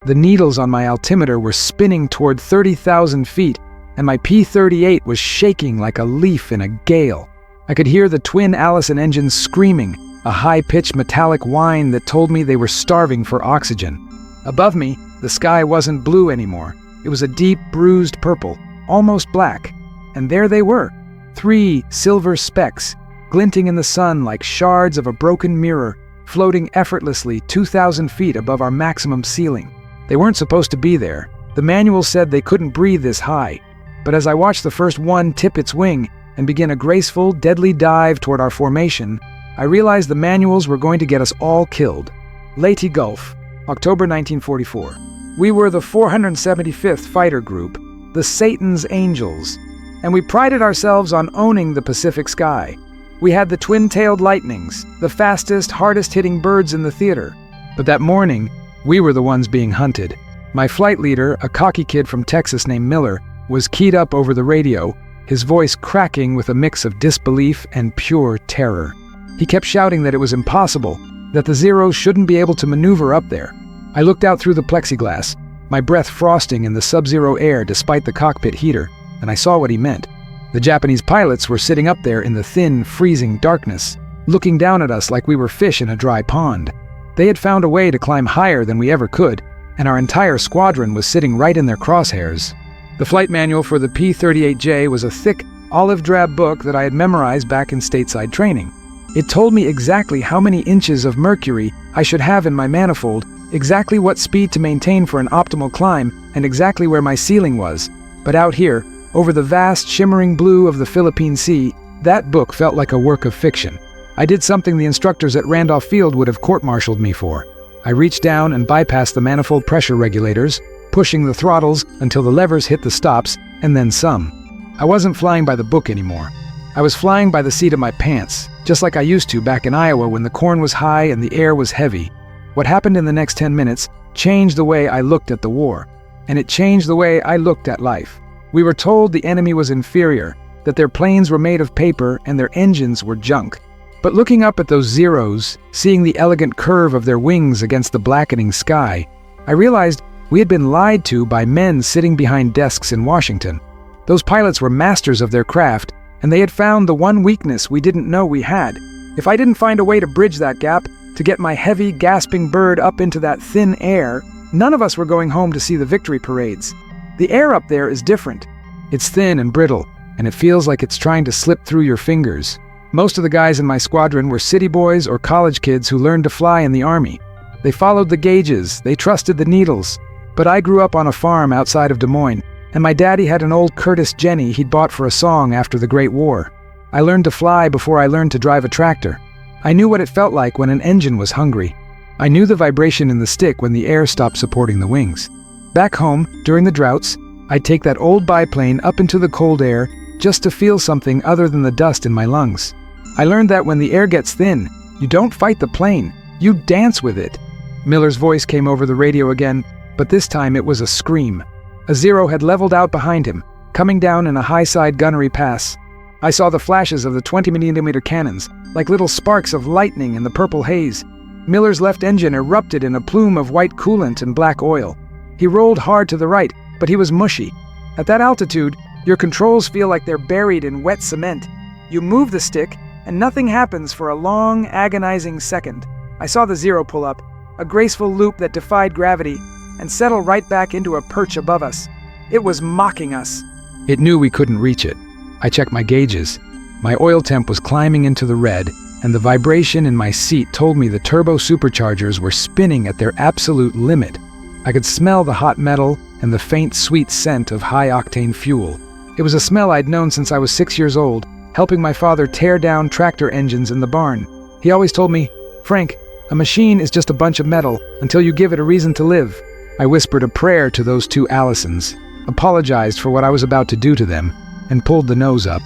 The needles on my altimeter were spinning toward 30,000 feet, and my P-38 was shaking like a leaf in a gale. I could hear the twin Allison engines screaming, a high-pitched metallic whine that told me they were starving for oxygen. Above me, the sky wasn't blue anymore. It was a deep, bruised purple, almost black. And there they were, 3 silver specks, glinting in the sun like shards of a broken mirror, floating effortlessly 2,000 feet above our maximum ceiling. They weren't supposed to be there. The manual said they couldn't breathe this high. But as I watched the first one tip its wing and begin a graceful, deadly dive toward our formation, I realized the manuals were going to get us all killed. Leyte Gulf, October 1944. We were the 475th Fighter Group, the Satan's Angels, and we prided ourselves on owning the Pacific sky. We had the twin-tailed lightnings, the fastest, hardest-hitting birds in the theater. But that morning, we were the ones being hunted. My flight leader, a cocky kid from Texas named Miller, was keyed up over the radio, his voice cracking with a mix of disbelief and pure terror. He kept shouting that it was impossible, that the Zeros shouldn't be able to maneuver up there. I looked out through the plexiglass, my breath frosting in the sub-zero air despite the cockpit heater, and I saw what he meant. The Japanese pilots were sitting up there in the thin, freezing darkness, looking down at us like we were fish in a dry pond. They had found a way to climb higher than we ever could, and our entire squadron was sitting right in their crosshairs. The flight manual for the P-38J was a thick, olive-drab book that I had memorized back in stateside training. It told me exactly how many inches of mercury I should have in my manifold, exactly what speed to maintain for an optimal climb, and exactly where my ceiling was. But out here, over the vast, shimmering blue of the Philippine Sea, that book felt like a work of fiction. I did something the instructors at Randolph Field would have court-martialed me for. I reached down and bypassed the manifold pressure regulators, pushing the throttles until the levers hit the stops, and then some. I wasn't flying by the book anymore. I was flying by the seat of my pants, just like I used to back in Iowa when the corn was high and the air was heavy. What happened in the next 10 minutes changed the way I looked at the war, and it changed the way I looked at life. We were told the enemy was inferior, that their planes were made of paper and their engines were junk. But looking up at those Zeros, seeing the elegant curve of their wings against the blackening sky, I realized we had been lied to by men sitting behind desks in Washington. Those pilots were masters of their craft, and they had found the one weakness we didn't know we had. If I didn't find a way to bridge that gap, to get my heavy, gasping bird up into that thin air, none of us were going home to see the victory parades. The air up there is different. It's thin and brittle, and it feels like it's trying to slip through your fingers. Most of the guys in my squadron were city boys or college kids who learned to fly in the Army. They followed the gauges, they trusted the needles. But I grew up on a farm outside of Des Moines, and my daddy had an old Curtiss Jenny he'd bought for a song after the Great War. I learned to fly before I learned to drive a tractor. I knew what it felt like when an engine was hungry. I knew the vibration in the stick when the air stopped supporting the wings. Back home, during the droughts, I'd take that old biplane up into the cold air just to feel something other than the dust in my lungs. I learned that when the air gets thin, you don't fight the plane, you dance with it. Miller's voice came over the radio again, but this time it was a scream. A Zero had leveled out behind him, coming down in a high-side gunnery pass. I saw the flashes of the 20mm cannons, like little sparks of lightning in the purple haze. Miller's left engine erupted in a plume of white coolant and black oil. He rolled hard to the right, but he was mushy. At that altitude, your controls feel like they're buried in wet cement. You move the stick, and nothing happens for a long, agonizing second. I saw the Zero pull up, a graceful loop that defied gravity, and settle right back into a perch above us. It was mocking us. It knew we couldn't reach it. I checked my gauges. My oil temp was climbing into the red, and the vibration in my seat told me the turbo superchargers were spinning at their absolute limit. I could smell the hot metal and the faint, sweet scent of high-octane fuel. It was a smell I'd known since I was 6 years old, helping my father tear down tractor engines in the barn. He always told me, "Frank, a machine is just a bunch of metal until you give it a reason to live." I whispered a prayer to those 2 Allisons, apologized for what I was about to do to them, and pulled the nose up.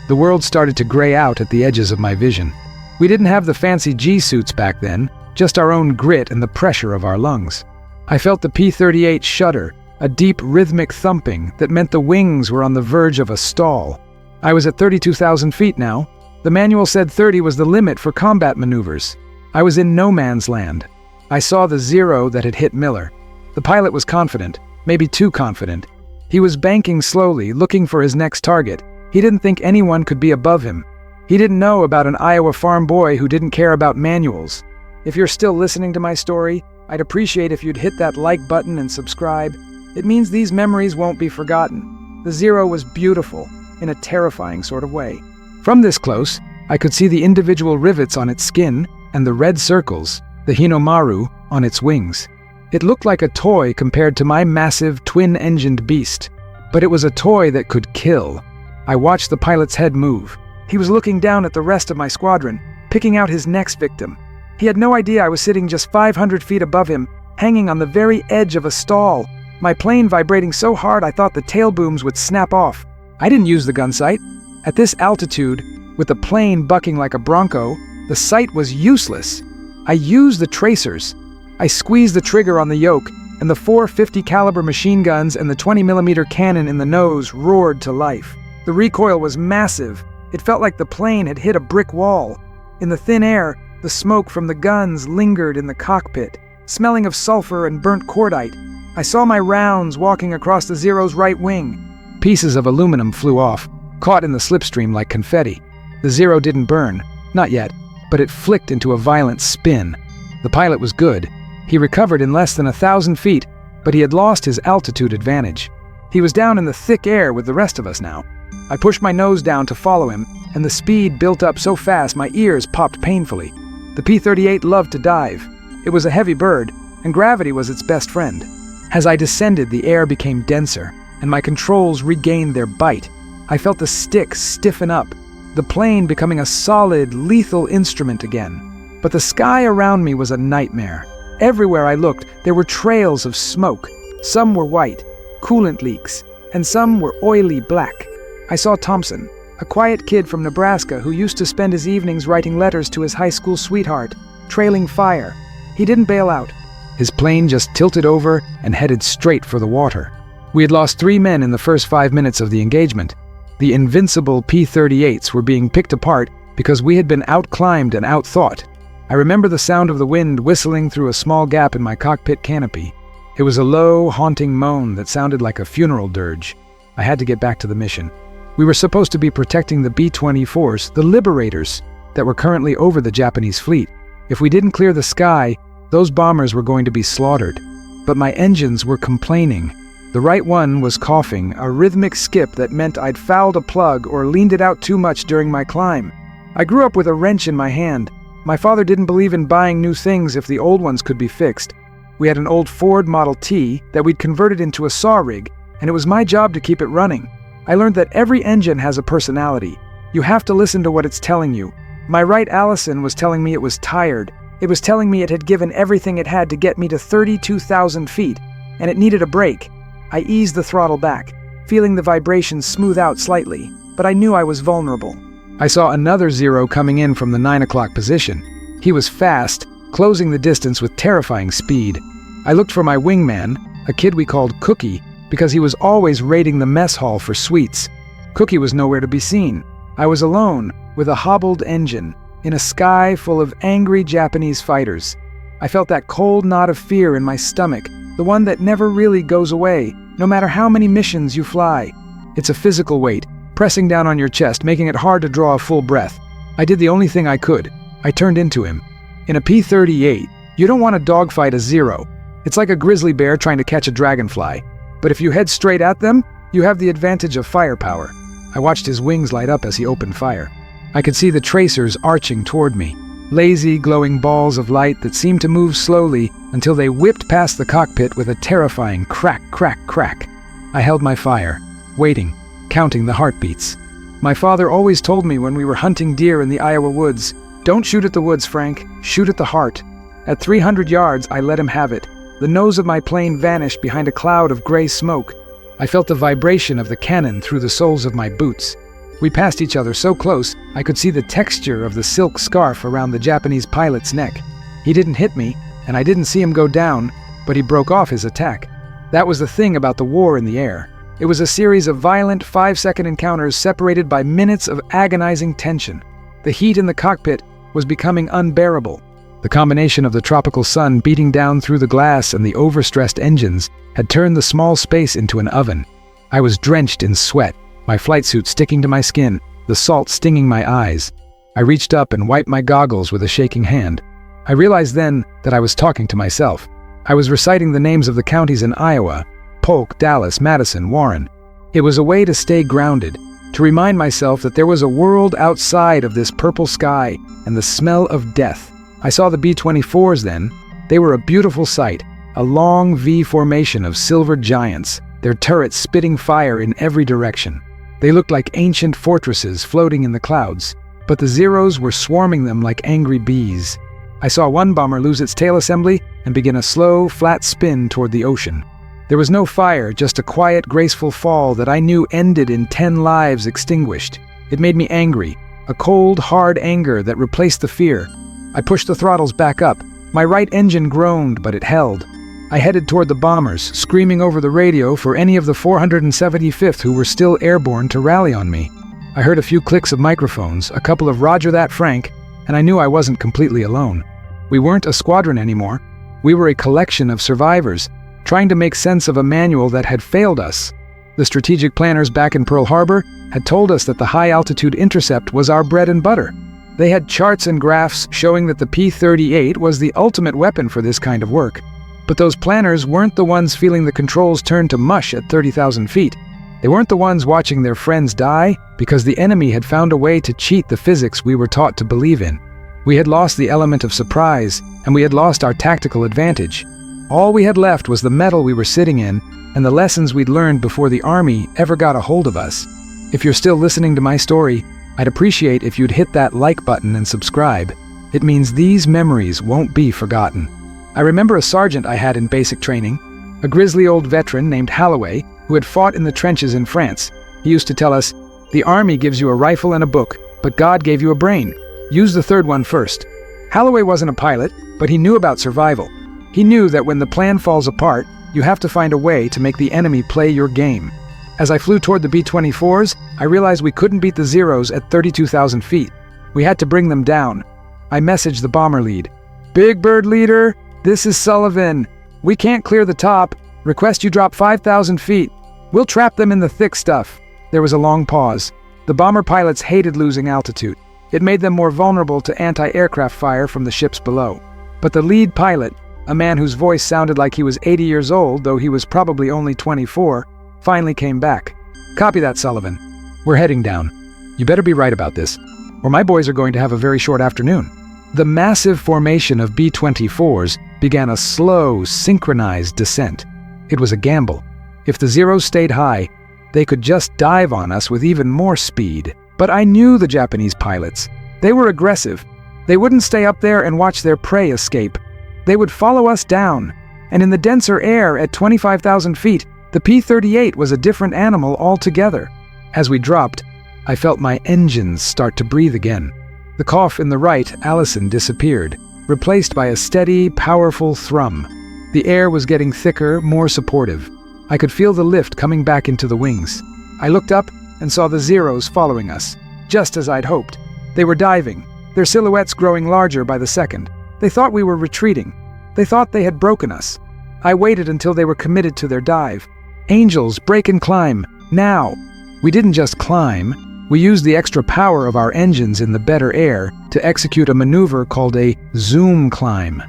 The world started to gray out at the edges of my vision. We didn't have the fancy G-suits back then, just our own grit and the pressure of our lungs. I felt the P-38 shudder, a deep rhythmic thumping that meant the wings were on the verge of a stall. I was at 32,000 feet now. The manual said 30 was the limit for combat maneuvers. I was in no man's land. I saw the Zero that had hit Miller. The pilot was confident, maybe too confident. He was banking slowly, looking for his next target. He didn't think anyone could be above him. He didn't know about an Iowa farm boy who didn't care about manuals. If you're still listening to my story, I'd appreciate if you'd hit that like button and subscribe. It means these memories won't be forgotten. The Zero was beautiful, in a terrifying sort of way. From this close, I could see the individual rivets on its skin and the red circles, the Hinomaru, on its wings. It looked like a toy compared to my massive twin-engined beast, but it was a toy that could kill. I watched the pilot's head move. He was looking down at the rest of my squadron, picking out his next victim. He had no idea I was sitting just 500 feet above him, hanging on the very edge of a stall, my plane vibrating so hard I thought the tail booms would snap off. I didn't use the gun sight. At this altitude, with the plane bucking like a bronco, the sight was useless. I used the tracers. I squeezed the trigger on the yoke, and the 450 caliber machine guns and the 20mm cannon in the nose roared to life. The recoil was massive. It felt like the plane had hit a brick wall. In the thin air, the smoke from the guns lingered in the cockpit, smelling of sulfur and burnt cordite. I saw my rounds walking across the Zero's right wing. Pieces of aluminum flew off, caught in the slipstream like confetti. The Zero didn't burn, not yet, but it flicked into a violent spin. The pilot was good. He recovered in less than 1,000 feet, but he had lost his altitude advantage. He was down in the thick air with the rest of us now. I pushed my nose down to follow him, and the speed built up so fast my ears popped painfully. The P-38 loved to dive. It was a heavy bird, and gravity was its best friend. As I descended, the air became denser, and my controls regained their bite. I felt the stick stiffen up, the plane becoming a solid, lethal instrument again. But the sky around me was a nightmare. Everywhere I looked, there were trails of smoke. Some were white, coolant leaks, and some were oily black. I saw Thompson, a quiet kid from Nebraska who used to spend his evenings writing letters to his high school sweetheart, trailing fire. He didn't bail out. His plane just tilted over and headed straight for the water. We had lost 3 men in the first 5 minutes of the engagement. The invincible P-38s were being picked apart because we had been outclimbed and outthought. I remember the sound of the wind whistling through a small gap in my cockpit canopy. It was a low, haunting moan that sounded like a funeral dirge. I had to get back to the mission. We were supposed to be protecting the B-24s, the Liberators, that were currently over the Japanese fleet. If we didn't clear the sky, those bombers were going to be slaughtered. But my engines were complaining. The right one was coughing, a rhythmic skip that meant I'd fouled a plug or leaned it out too much during my climb. I grew up with a wrench in my hand. My father didn't believe in buying new things if the old ones could be fixed. We had an old Ford Model T that we'd converted into a saw rig, and it was my job to keep it running. I learned that every engine has a personality. You have to listen to what it's telling you. My right Allison was telling me it was tired. It was telling me it had given everything it had to get me to 32,000 feet, and it needed a break. I eased the throttle back, feeling the vibrations smooth out slightly, but I knew I was vulnerable. I saw another Zero coming in from the 9 o'clock position. He was fast, closing the distance with terrifying speed. I looked for my wingman, a kid we called Cookie, because he was always raiding the mess hall for sweets. Cookie was nowhere to be seen. I was alone, with a hobbled engine, in a sky full of angry Japanese fighters. I felt that cold knot of fear in my stomach, the one that never really goes away, no matter how many missions you fly. It's a physical weight, pressing down on your chest, making it hard to draw a full breath. I did the only thing I could. I turned into him. In a P-38, you don't want to dogfight a Zero. It's like a grizzly bear trying to catch a dragonfly. But if you head straight at them, you have the advantage of firepower. I watched his wings light up as he opened fire. I could see the tracers arching toward me, lazy, glowing balls of light that seemed to move slowly until they whipped past the cockpit with a terrifying crack, crack, crack. I held my fire, waiting, counting the heartbeats. My father always told me when we were hunting deer in the Iowa woods, "Don't shoot at the woods, Frank. Shoot at the heart." At 300 yards, I let him have it. The nose of my plane vanished behind a cloud of gray smoke. I felt the vibration of the cannon through the soles of my boots. We passed each other so close, I could see the texture of the silk scarf around the Japanese pilot's neck. He didn't hit me, and I didn't see him go down, but he broke off his attack. That was the thing about the war in the air. It was a series of violent 5-second encounters separated by minutes of agonizing tension. The heat in the cockpit was becoming unbearable. The combination of the tropical sun beating down through the glass and the overstressed engines had turned the small space into an oven. I was drenched in sweat, my flight suit sticking to my skin, the salt stinging my eyes. I reached up and wiped my goggles with a shaking hand. I realized then that I was talking to myself. I was reciting the names of the counties in Iowa: Polk, Dallas, Madison, Warren. It was a way to stay grounded, to remind myself that there was a world outside of this purple sky and the smell of death. I saw the B-24s then. They were a beautiful sight, a long V formation of silver giants, their turrets spitting fire in every direction. They looked like ancient fortresses floating in the clouds, but the Zeros were swarming them like angry bees. I saw one bomber lose its tail assembly and begin a slow, flat spin toward the ocean. There was no fire, just a quiet, graceful fall that I knew ended in 10 lives extinguished. It made me angry, a cold, hard anger that replaced the fear. I pushed the throttles back up. My right engine groaned, but it held. I headed toward the bombers, screaming over the radio for any of the 475th who were still airborne to rally on me. I heard a few clicks of microphones, a couple of "Roger that, Frank," and I knew I wasn't completely alone. We weren't a squadron anymore. We were a collection of survivors, trying to make sense of a manual that had failed us. The strategic planners back in Pearl Harbor had told us that the high-altitude Intercept was our bread and butter. They had charts and graphs showing that the P-38 was the ultimate weapon for this kind of work. But those planners weren't the ones feeling the controls turn to mush at 30,000 feet. They weren't the ones watching their friends die because the enemy had found a way to cheat the physics we were taught to believe in. We had lost the element of surprise, and we had lost our tactical advantage. All we had left was the metal we were sitting in and the lessons we'd learned before the Army ever got a hold of us. If you're still listening to my story, I'd appreciate if you'd hit that like button and subscribe. It means these memories won't be forgotten. I remember a sergeant I had in basic training, a grizzly old veteran named Holloway who had fought in the trenches in France. He used to tell us, "The Army gives you a rifle and a book, but God gave you a brain. Use the third one first." Holloway wasn't a pilot, but he knew about survival. He knew that when the plan falls apart, you have to find a way to make the enemy play your game. As I flew toward the B-24s, I realized we couldn't beat the Zeros at 32,000 feet. We had to bring them down. I messaged the bomber lead. "Big Bird leader, this is Sullivan. We can't clear the top. Request you drop 5,000 feet. We'll trap them in the thick stuff." There was a long pause. The bomber pilots hated losing altitude. It made them more vulnerable to anti-aircraft fire from the ships below. But the lead pilot, a man whose voice sounded like he was 80 years old, though he was probably only 24, finally came back. "Copy that, Sullivan. We're heading down. You better be right about this, or my boys are going to have a very short afternoon." The massive formation of B-24s began a slow, synchronized descent. It was a gamble. If the Zeros stayed high, they could just dive on us with even more speed. But I knew the Japanese pilots. They were aggressive. They wouldn't stay up there and watch their prey escape. They would follow us down. And in the denser air at 25,000 feet, the P-38 was a different animal altogether. As we dropped, I felt my engines start to breathe again. The cough in the right, Allison, disappeared, replaced by a steady, powerful thrum. The air was getting thicker, more supportive. I could feel the lift coming back into the wings. I looked up and saw the Zeros following us, just as I'd hoped. They were diving, their silhouettes growing larger by the second. They thought we were retreating. They thought they had broken us. I waited until they were committed to their dive. Angels, break and climb, now! We didn't just climb. We used the extra power of our engines in the better air to execute a maneuver called a zoom climb.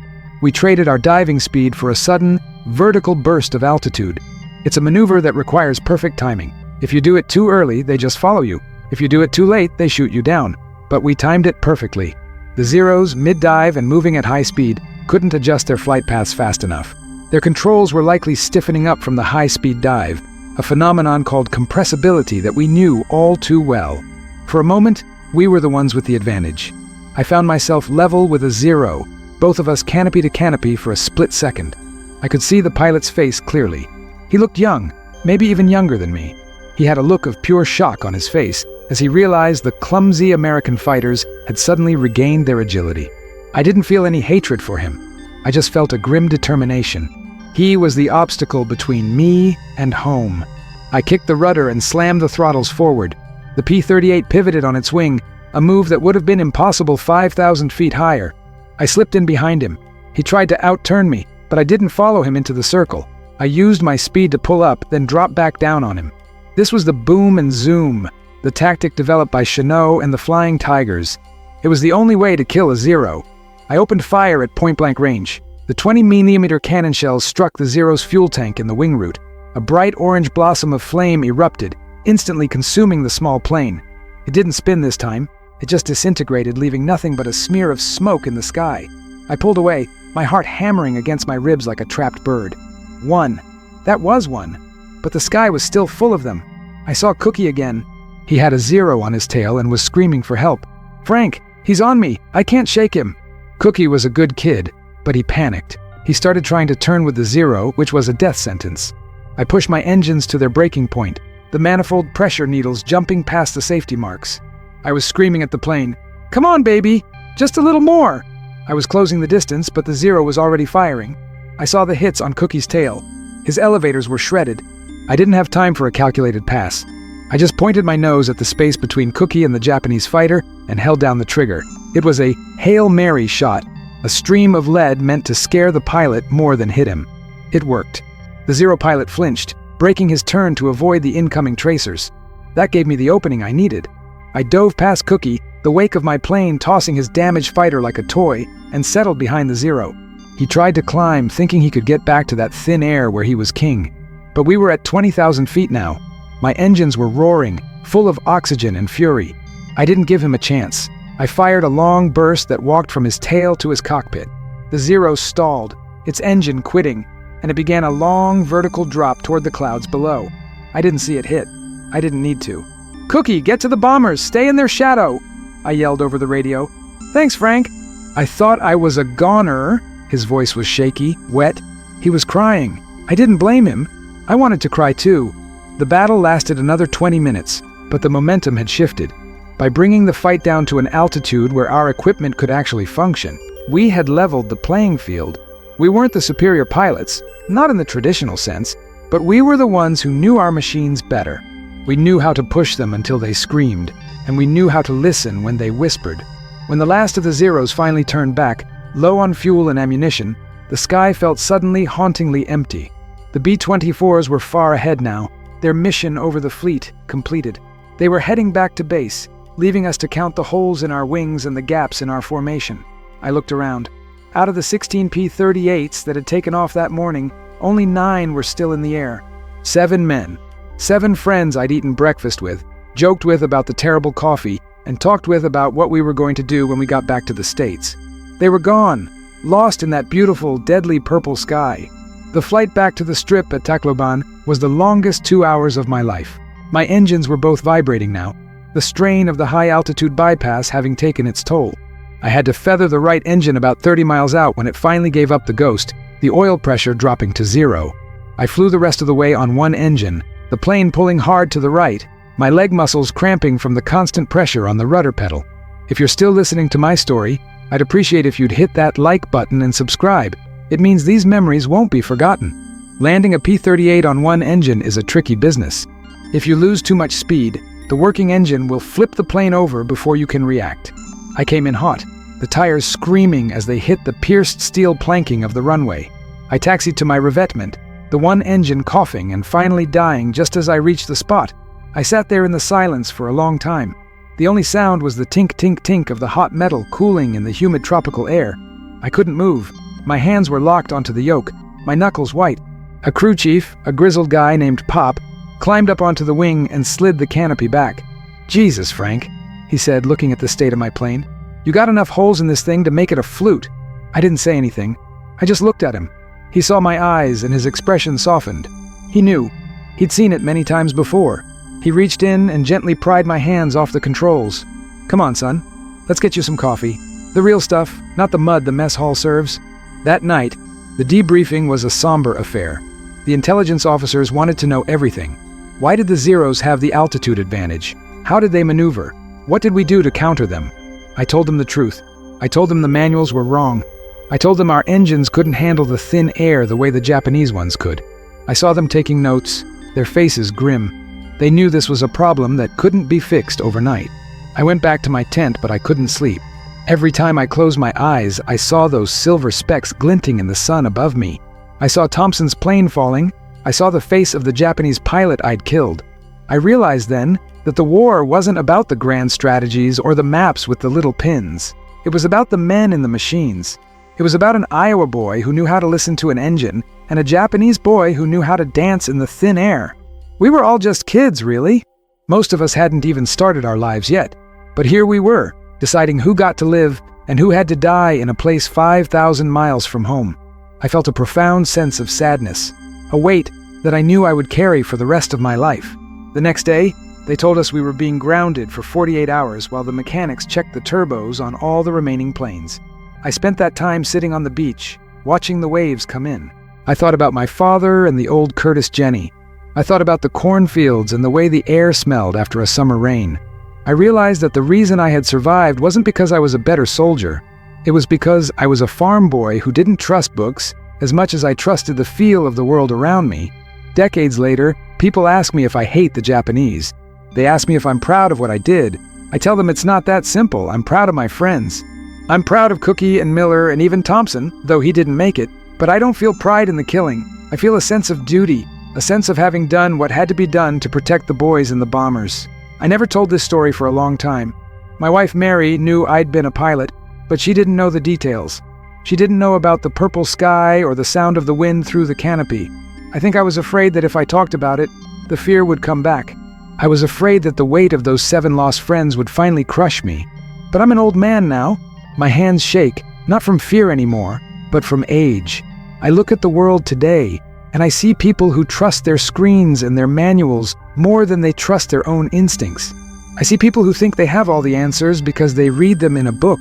We traded our diving speed for a sudden, vertical burst of altitude. It's a maneuver that requires perfect timing. If you do it too early, they just follow you. If you do it too late, they shoot you down. But we timed it perfectly. The Zeros, mid-dive and moving at high speed, couldn't adjust their flight paths fast enough. Their controls were likely stiffening up from the high-speed dive, a phenomenon called compressibility that we knew all too well. For a moment, we were the ones with the advantage. I found myself level with a Zero, both of us canopy to canopy for a split second. I could see the pilot's face clearly. He looked young, maybe even younger than me. He had a look of pure shock on his face as he realized the clumsy American fighters had suddenly regained their agility. I didn't feel any hatred for him. I just felt a grim determination. He was the obstacle between me and home. I kicked the rudder and slammed the throttles forward. The P-38 pivoted on its wing, a move that would have been impossible 5,000 feet higher. I slipped in behind him. He tried to outturn me, but I didn't follow him into the circle. I used my speed to pull up, then drop back down on him. This was the boom and zoom, the tactic developed by Chenot and the Flying Tigers. It was the only way to kill a Zero. I opened fire at point-blank range. The 20mm cannon shells struck the Zero's fuel tank in the wing root. A bright orange blossom of flame erupted, instantly consuming the small plane. It didn't spin this time. It just disintegrated, leaving nothing but a smear of smoke in the sky. I pulled away, my heart hammering against my ribs like a trapped bird. One. That was one. But the sky was still full of them. I saw Cookie again. He had a Zero on his tail and was screaming for help. "Frank, he's on me! I can't shake him!" Cookie was a good kid, but he panicked. He started trying to turn with the Zero, which was a death sentence. I pushed my engines to their breaking point, the manifold pressure needles jumping past the safety marks. I was screaming at the plane, "Come on, baby! Just a little more!" I was closing the distance, but the Zero was already firing. I saw the hits on Cookie's tail. His elevators were shredded. I didn't have time for a calculated pass. I just pointed my nose at the space between Cookie and the Japanese fighter and held down the trigger. It was a Hail Mary shot, a stream of lead meant to scare the pilot more than hit him. It worked. The Zero pilot flinched, breaking his turn to avoid the incoming tracers. That gave me the opening I needed. I dove past Cookie, the wake of my plane tossing his damaged fighter like a toy, and settled behind the Zero. He tried to climb, thinking he could get back to that thin air where he was king. But we were at 20,000 feet now. My engines were roaring, full of oxygen and fury. I didn't give him a chance. I fired a long burst that walked from his tail to his cockpit. The Zero stalled, its engine quitting, and it began a long vertical drop toward the clouds below. I didn't see it hit. I didn't need to. "Cookie, get to the bombers! Stay in their shadow!" I yelled over the radio. "Thanks, Frank." I thought I was a goner. His voice was shaky, wet. He was crying. I didn't blame him. I wanted to cry too. The battle lasted another 20 minutes, but the momentum had shifted. By bringing the fight down to an altitude where our equipment could actually function, we had leveled the playing field. We weren't the superior pilots, not in the traditional sense, but we were the ones who knew our machines better. We knew how to push them until they screamed, and we knew how to listen when they whispered. When the last of the Zeros finally turned back, low on fuel and ammunition, the sky felt suddenly hauntingly empty. The B-24s were far ahead now, their mission over the fleet completed. They were heading back to base, leaving us to count the holes in our wings and the gaps in our formation. I looked around. Out of the 16 P-38s that had taken off that morning, only 9 were still in the air. 7 men. 7 friends I'd eaten breakfast with, joked with about the terrible coffee, and talked with about what we were going to do when we got back to the States. They were gone, lost in that beautiful, deadly purple sky. The flight back to the strip at Tacloban was the longest 2 hours of my life. My engines were both vibrating now, the strain of the high-altitude bypass having taken its toll. I had to feather the right engine about 30 miles out when it finally gave up the ghost, the oil pressure dropping to 0. I flew the rest of the way on one engine, the plane pulling hard to the right, my leg muscles cramping from the constant pressure on the rudder pedal. If you're still listening to my story, I'd appreciate if you'd hit that like button and subscribe. It means these memories won't be forgotten. Landing a P-38 on one engine is a tricky business. If you lose too much speed, the working engine will flip the plane over before you can react. I came in hot, the tires screaming as they hit the pierced steel planking of the runway. I taxied to my revetment, the one engine coughing and finally dying just as I reached the spot. I sat there in the silence for a long time. The only sound was the tink-tink-tink of the hot metal cooling in the humid tropical air. I couldn't move. My hands were locked onto the yoke, my knuckles white. A crew chief, a grizzled guy named Pop, climbed up onto the wing and slid the canopy back. "Jesus, Frank," he said, looking at the state of my plane. "You got enough holes in this thing to make it a flute." I didn't say anything. I just looked at him. He saw my eyes and his expression softened. He knew. He'd seen it many times before. He reached in and gently pried my hands off the controls. "Come on, son. Let's get you some coffee. The real stuff, not the mud the mess hall serves." That night, the debriefing was a somber affair. The intelligence officers wanted to know everything. Why did the Zeros have the altitude advantage? How did they maneuver? What did we do to counter them? I told them the truth. I told them the manuals were wrong. I told them our engines couldn't handle the thin air the way the Japanese ones could. I saw them taking notes, their faces grim. They knew this was a problem that couldn't be fixed overnight. I went back to my tent, but I couldn't sleep. Every time I closed my eyes, I saw those silver specks glinting in the sun above me. I saw Thompson's plane falling. I saw the face of the Japanese pilot I'd killed. I realized then that the war wasn't about the grand strategies or the maps with the little pins. It was about the men in the machines. It was about an Iowa boy who knew how to listen to an engine and a Japanese boy who knew how to dance in the thin air. We were all just kids, really. Most of us hadn't even started our lives yet. But here we were, deciding who got to live and who had to die in a place 5,000 miles from home. I felt a profound sense of sadness, a weight that I knew I would carry for the rest of my life. The next day, they told us we were being grounded for 48 hours while the mechanics checked the turbos on all the remaining planes. I spent that time sitting on the beach, watching the waves come in. I thought about my father and the old Curtiss Jenny. I thought about the cornfields and the way the air smelled after a summer rain. I realized that the reason I had survived wasn't because I was a better soldier. It was because I was a farm boy who didn't trust books as much as I trusted the feel of the world around me. Decades later, people ask me if I hate the Japanese. They ask me if I'm proud of what I did. I tell them it's not that simple. I'm proud of my friends. I'm proud of Cookie and Miller and even Thompson, though he didn't make it. But I don't feel pride in the killing. I feel a sense of duty, a sense of having done what had to be done to protect the boys and the bombers. I never told this story for a long time. My wife Mary knew I'd been a pilot, but she didn't know the details. She didn't know about the purple sky or the sound of the wind through the canopy. I think I was afraid that if I talked about it, the fear would come back. I was afraid that the weight of those 7 lost friends would finally crush me. But I'm an old man now. My hands shake, not from fear anymore, but from age. I look at the world today, and I see people who trust their screens and their manuals more than they trust their own instincts. I see people who think they have all the answers because they read them in a book.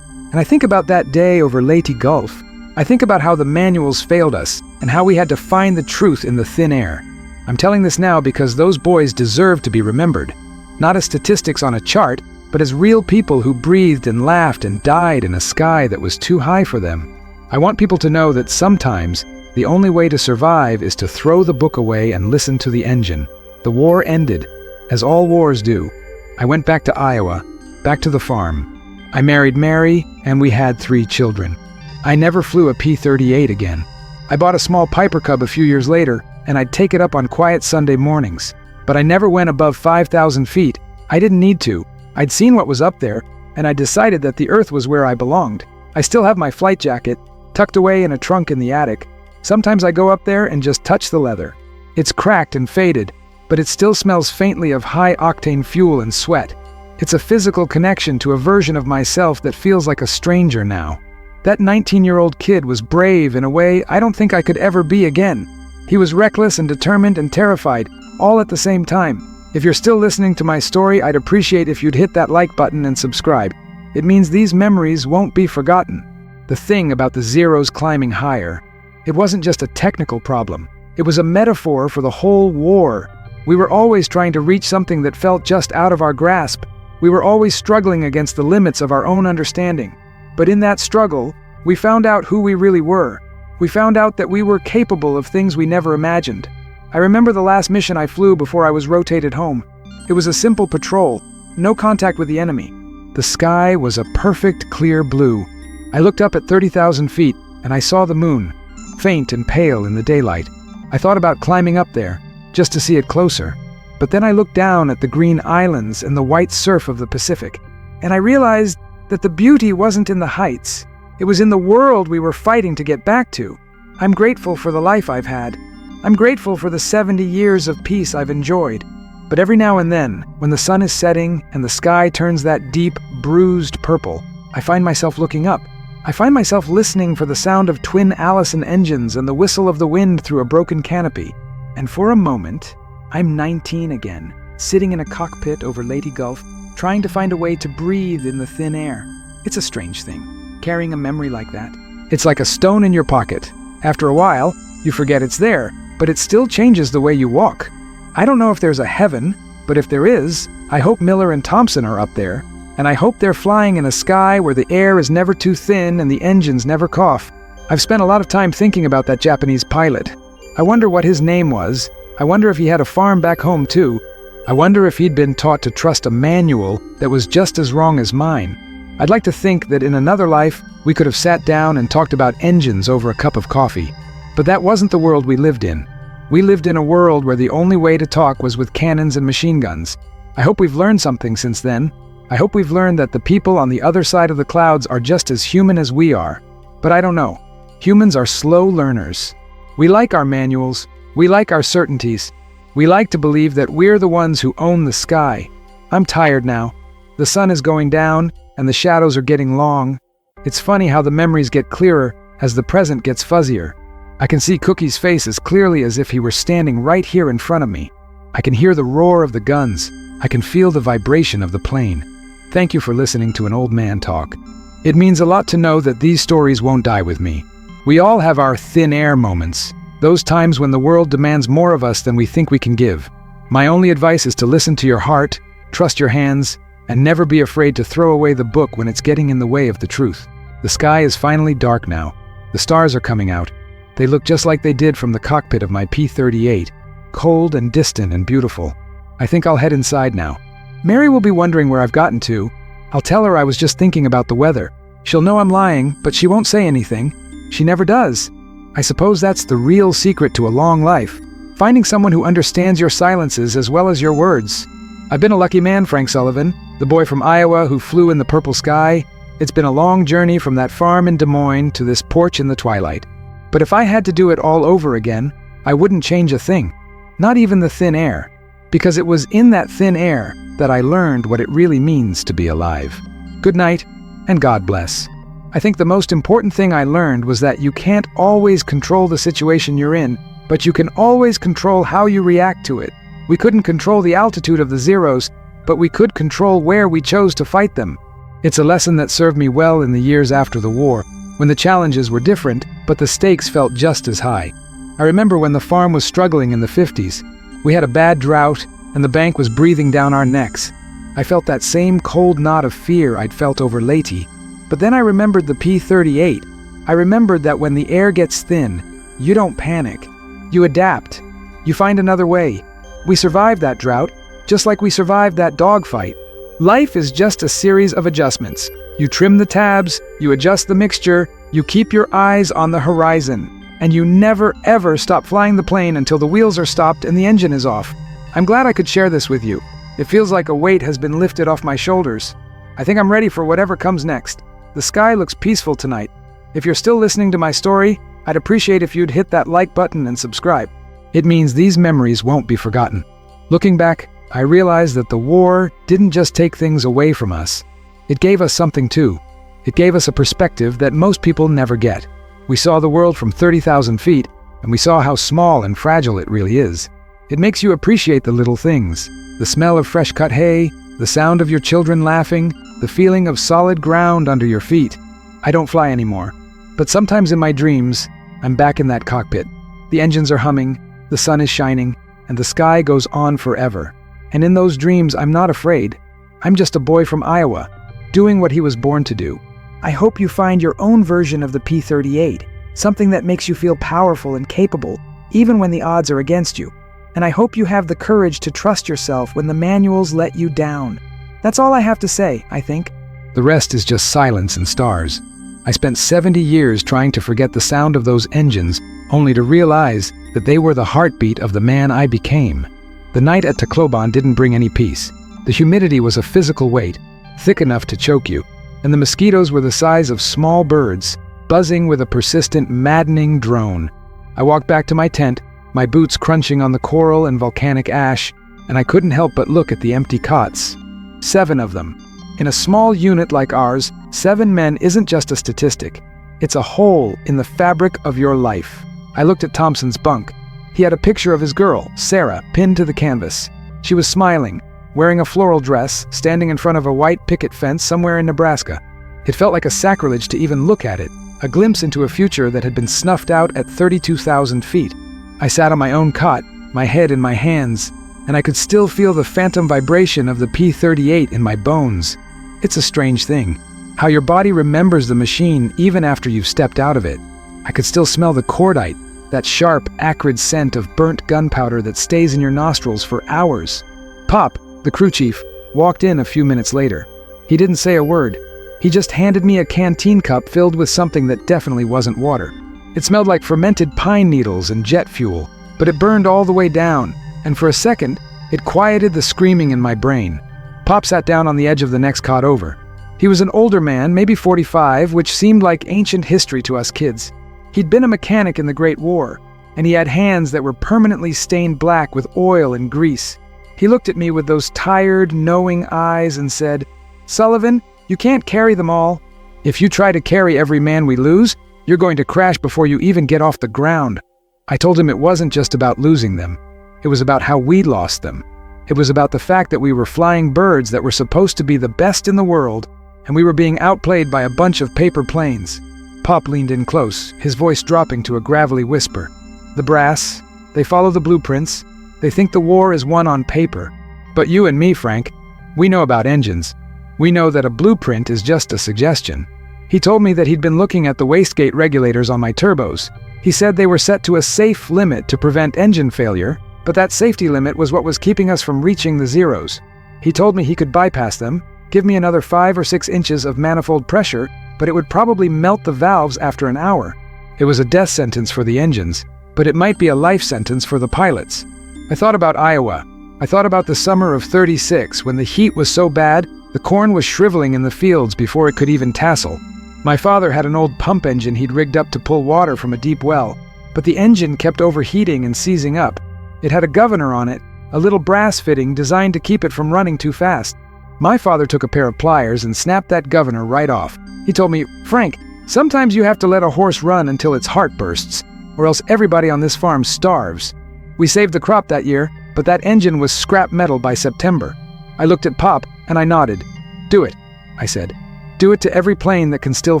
And I think about that day over Leyte Gulf. I think about how the manuals failed us and how we had to find the truth in the thin air. I'm telling this now because those boys deserve to be remembered. Not as statistics on a chart, but as real people who breathed and laughed and died in a sky that was too high for them. I want people to know that sometimes the only way to survive is to throw the book away and listen to the engine. The war ended, as all wars do. I went back to Iowa, back to the farm. I married Mary, and we had 3 children. I never flew a P-38 again. I bought a small Piper Cub a few years later, and I'd take it up on quiet Sunday mornings. But I never went above 5,000 feet. I didn't need to. I'd seen what was up there, and I decided that the Earth was where I belonged. I still have my flight jacket, tucked away in a trunk in the attic. Sometimes I go up there and just touch the leather. It's cracked and faded, but it still smells faintly of high-octane fuel and sweat. It's a physical connection to a version of myself that feels like a stranger now. That 19-year-old kid was brave in a way I don't think I could ever be again. He was reckless and determined and terrified, all at the same time. If you're still listening to my story, I'd appreciate if you'd hit that like button and subscribe. It means these memories won't be forgotten. The thing about the Zeros climbing higher, it wasn't just a technical problem. It was a metaphor for the whole war. We were always trying to reach something that felt just out of our grasp. We were always struggling against the limits of our own understanding. But in that struggle, we found out who we really were. We found out that we were capable of things we never imagined. I remember the last mission I flew before I was rotated home. It was a simple patrol, no contact with the enemy. The sky was a perfect, clear blue. I looked up at 30,000 feet, and I saw the moon, faint and pale in the daylight. I thought about climbing up there, just to see it closer. But then I looked down at the green islands and the white surf of the Pacific, and I realized that the beauty wasn't in the heights. It was in the world we were fighting to get back to. I'm grateful for the life I've had. I'm grateful for the 70 years of peace I've enjoyed. But every now and then, when the sun is setting and the sky turns that deep, bruised purple, I find myself looking up. I find myself listening for the sound of twin Allison engines and the whistle of the wind through a broken canopy. And for a moment, I'm 19 again, sitting in a cockpit over Leyte Gulf, trying to find a way to breathe in the thin air. It's a strange thing, carrying a memory like that. It's like a stone in your pocket. After a while, you forget it's there, but it still changes the way you walk. I don't know if there's a heaven, but if there is, I hope Miller and Thompson are up there, and I hope they're flying in a sky where the air is never too thin and the engines never cough. I've spent a lot of time thinking about that Japanese pilot. I wonder what his name was. I wonder if he had a farm back home too. I wonder if he'd been taught to trust a manual that was just as wrong as mine. I'd like to think that in another life, we could have sat down and talked about engines over a cup of coffee. But that wasn't the world we lived in. We lived in a world where the only way to talk was with cannons and machine guns. I hope we've learned something since then. I hope we've learned that the people on the other side of the clouds are just as human as we are. But I don't know. Humans are slow learners. We like our manuals. We like our certainties. We like to believe that we're the ones who own the sky. I'm tired now. The sun is going down, and the shadows are getting long. It's funny how the memories get clearer as the present gets fuzzier. I can see Cookie's face as clearly as if he were standing right here in front of me. I can hear the roar of the guns. I can feel the vibration of the plane. Thank you for listening to an old man talk. It means a lot to know that these stories won't die with me. We all have our thin air moments, those times when the world demands more of us than we think we can give. My only advice is to listen to your heart, trust your hands, and never be afraid to throw away the book when it's getting in the way of the truth. The sky is finally dark now. The stars are coming out. They look just like they did from the cockpit of my P-38, cold and distant and beautiful. I think I'll head inside now. Mary will be wondering where I've gotten to. I'll tell her I was just thinking about the weather. She'll know I'm lying, but she won't say anything. She never does. I suppose that's the real secret to a long life, finding someone who understands your silences as well as your words. I've been a lucky man, Frank Sullivan, the boy from Iowa who flew in the purple sky. It's been a long journey from that farm in Des Moines to this porch in the twilight. But if I had to do it all over again, I wouldn't change a thing, not even the thin air, because it was in that thin air that I learned what it really means to be alive. Good night, and God bless. I think the most important thing I learned was that you can't always control the situation you're in, but you can always control how you react to it. We couldn't control the altitude of the Zeros, but we could control where we chose to fight them. It's a lesson that served me well in the years after the war, when the challenges were different, but the stakes felt just as high. I remember when the farm was struggling in the 50s. We had a bad drought, and the bank was breathing down our necks. I felt that same cold knot of fear I'd felt over Leyte. But then I remembered the P-38. I remembered that when the air gets thin, you don't panic. You adapt. You find another way. We survived that drought, just like we survived that dogfight. Life is just a series of adjustments. You trim the tabs, you adjust the mixture, you keep your eyes on the horizon, and you never ever stop flying the plane until the wheels are stopped and the engine is off. I'm glad I could share this with you. It feels like a weight has been lifted off my shoulders. I think I'm ready for whatever comes next. The sky looks peaceful tonight. If you're still listening to my story, I'd appreciate if you'd hit that like button and subscribe. It means these memories won't be forgotten. Looking back, I realized that the war didn't just take things away from us. It gave us something too. It gave us a perspective that most people never get. We saw the world from 30,000 feet, and we saw how small and fragile it really is. It makes you appreciate the little things. The smell of fresh cut hay, the sound of your children laughing, the feeling of solid ground under your feet. I don't fly anymore, but sometimes in my dreams, I'm back in that cockpit. The engines are humming, the sun is shining, and the sky goes on forever. And in those dreams, I'm not afraid. I'm just a boy from Iowa, doing what he was born to do. I hope you find your own version of the P-38, something that makes you feel powerful and capable, even when the odds are against you. And I hope you have the courage to trust yourself when the manuals let you down. That's all I have to say, I think. The rest is just silence and stars. I spent 70 years trying to forget the sound of those engines, only to realize that they were the heartbeat of the man I became. The night at Tacloban didn't bring any peace. The humidity was a physical weight, thick enough to choke you, and the mosquitoes were the size of small birds, buzzing with a persistent, maddening drone. I walked back to my tent, my boots crunching on the coral and volcanic ash, and I couldn't help but look at the empty cots. 7 of them. In a small unit like ours, 7 men isn't just a statistic. It's a hole in the fabric of your life. I looked at Thompson's bunk. He had a picture of his girl, Sarah, pinned to the canvas. She was smiling, wearing a floral dress, standing in front of a white picket fence somewhere in Nebraska. It felt like a sacrilege to even look at it, a glimpse into a future that had been snuffed out at 32,000 feet. I sat on my own cot, my head in my hands, and I could still feel the phantom vibration of the P-38 in my bones. It's a strange thing, how your body remembers the machine even after you've stepped out of it. I could still smell the cordite, that sharp, acrid scent of burnt gunpowder that stays in your nostrils for hours. Pop, the crew chief, walked in a few minutes later. He didn't say a word. He just handed me a canteen cup filled with something that definitely wasn't water. It smelled like fermented pine needles and jet fuel, but it burned all the way down, and for a second, it quieted the screaming in my brain. Pop sat down on the edge of the next cot over. He was an older man, maybe 45, which seemed like ancient history to us kids. He'd been a mechanic in the Great War, and he had hands that were permanently stained black with oil and grease. He looked at me with those tired, knowing eyes and said, "Sullivan, you can't carry them all. If you try to carry every man we lose, you're going to crash before you even get off the ground." I told him it wasn't just about losing them. It was about how we lost them. It was about the fact that we were flying birds that were supposed to be the best in the world, and we were being outplayed by a bunch of paper planes. Pop leaned in close, his voice dropping to a gravelly whisper. "The brass, they follow the blueprints. They think the war is won on paper. But you and me, Frank, we know about engines. We know that a blueprint is just a suggestion." He told me that he'd been looking at the wastegate regulators on my turbos. He said they were set to a safe limit to prevent engine failure, but that safety limit was what was keeping us from reaching the zeros. He told me he could bypass them, give me another 5 or 6 inches of manifold pressure, but it would probably melt the valves after an hour. It was a death sentence for the engines, but it might be a life sentence for the pilots. I thought about Iowa. I thought about the summer of '36 when the heat was so bad, the corn was shriveling in the fields before it could even tassel. My father had an old pump engine he'd rigged up to pull water from a deep well, but the engine kept overheating and seizing up. It had a governor on it, a little brass fitting designed to keep it from running too fast. My father took a pair of pliers and snapped that governor right off. He told me, "Frank, sometimes you have to let a horse run until its heart bursts, or else everybody on this farm starves." We saved the crop that year, but that engine was scrap metal by September. I looked at Pop, and I nodded. "Do it," I said. "Do it to every plane that can still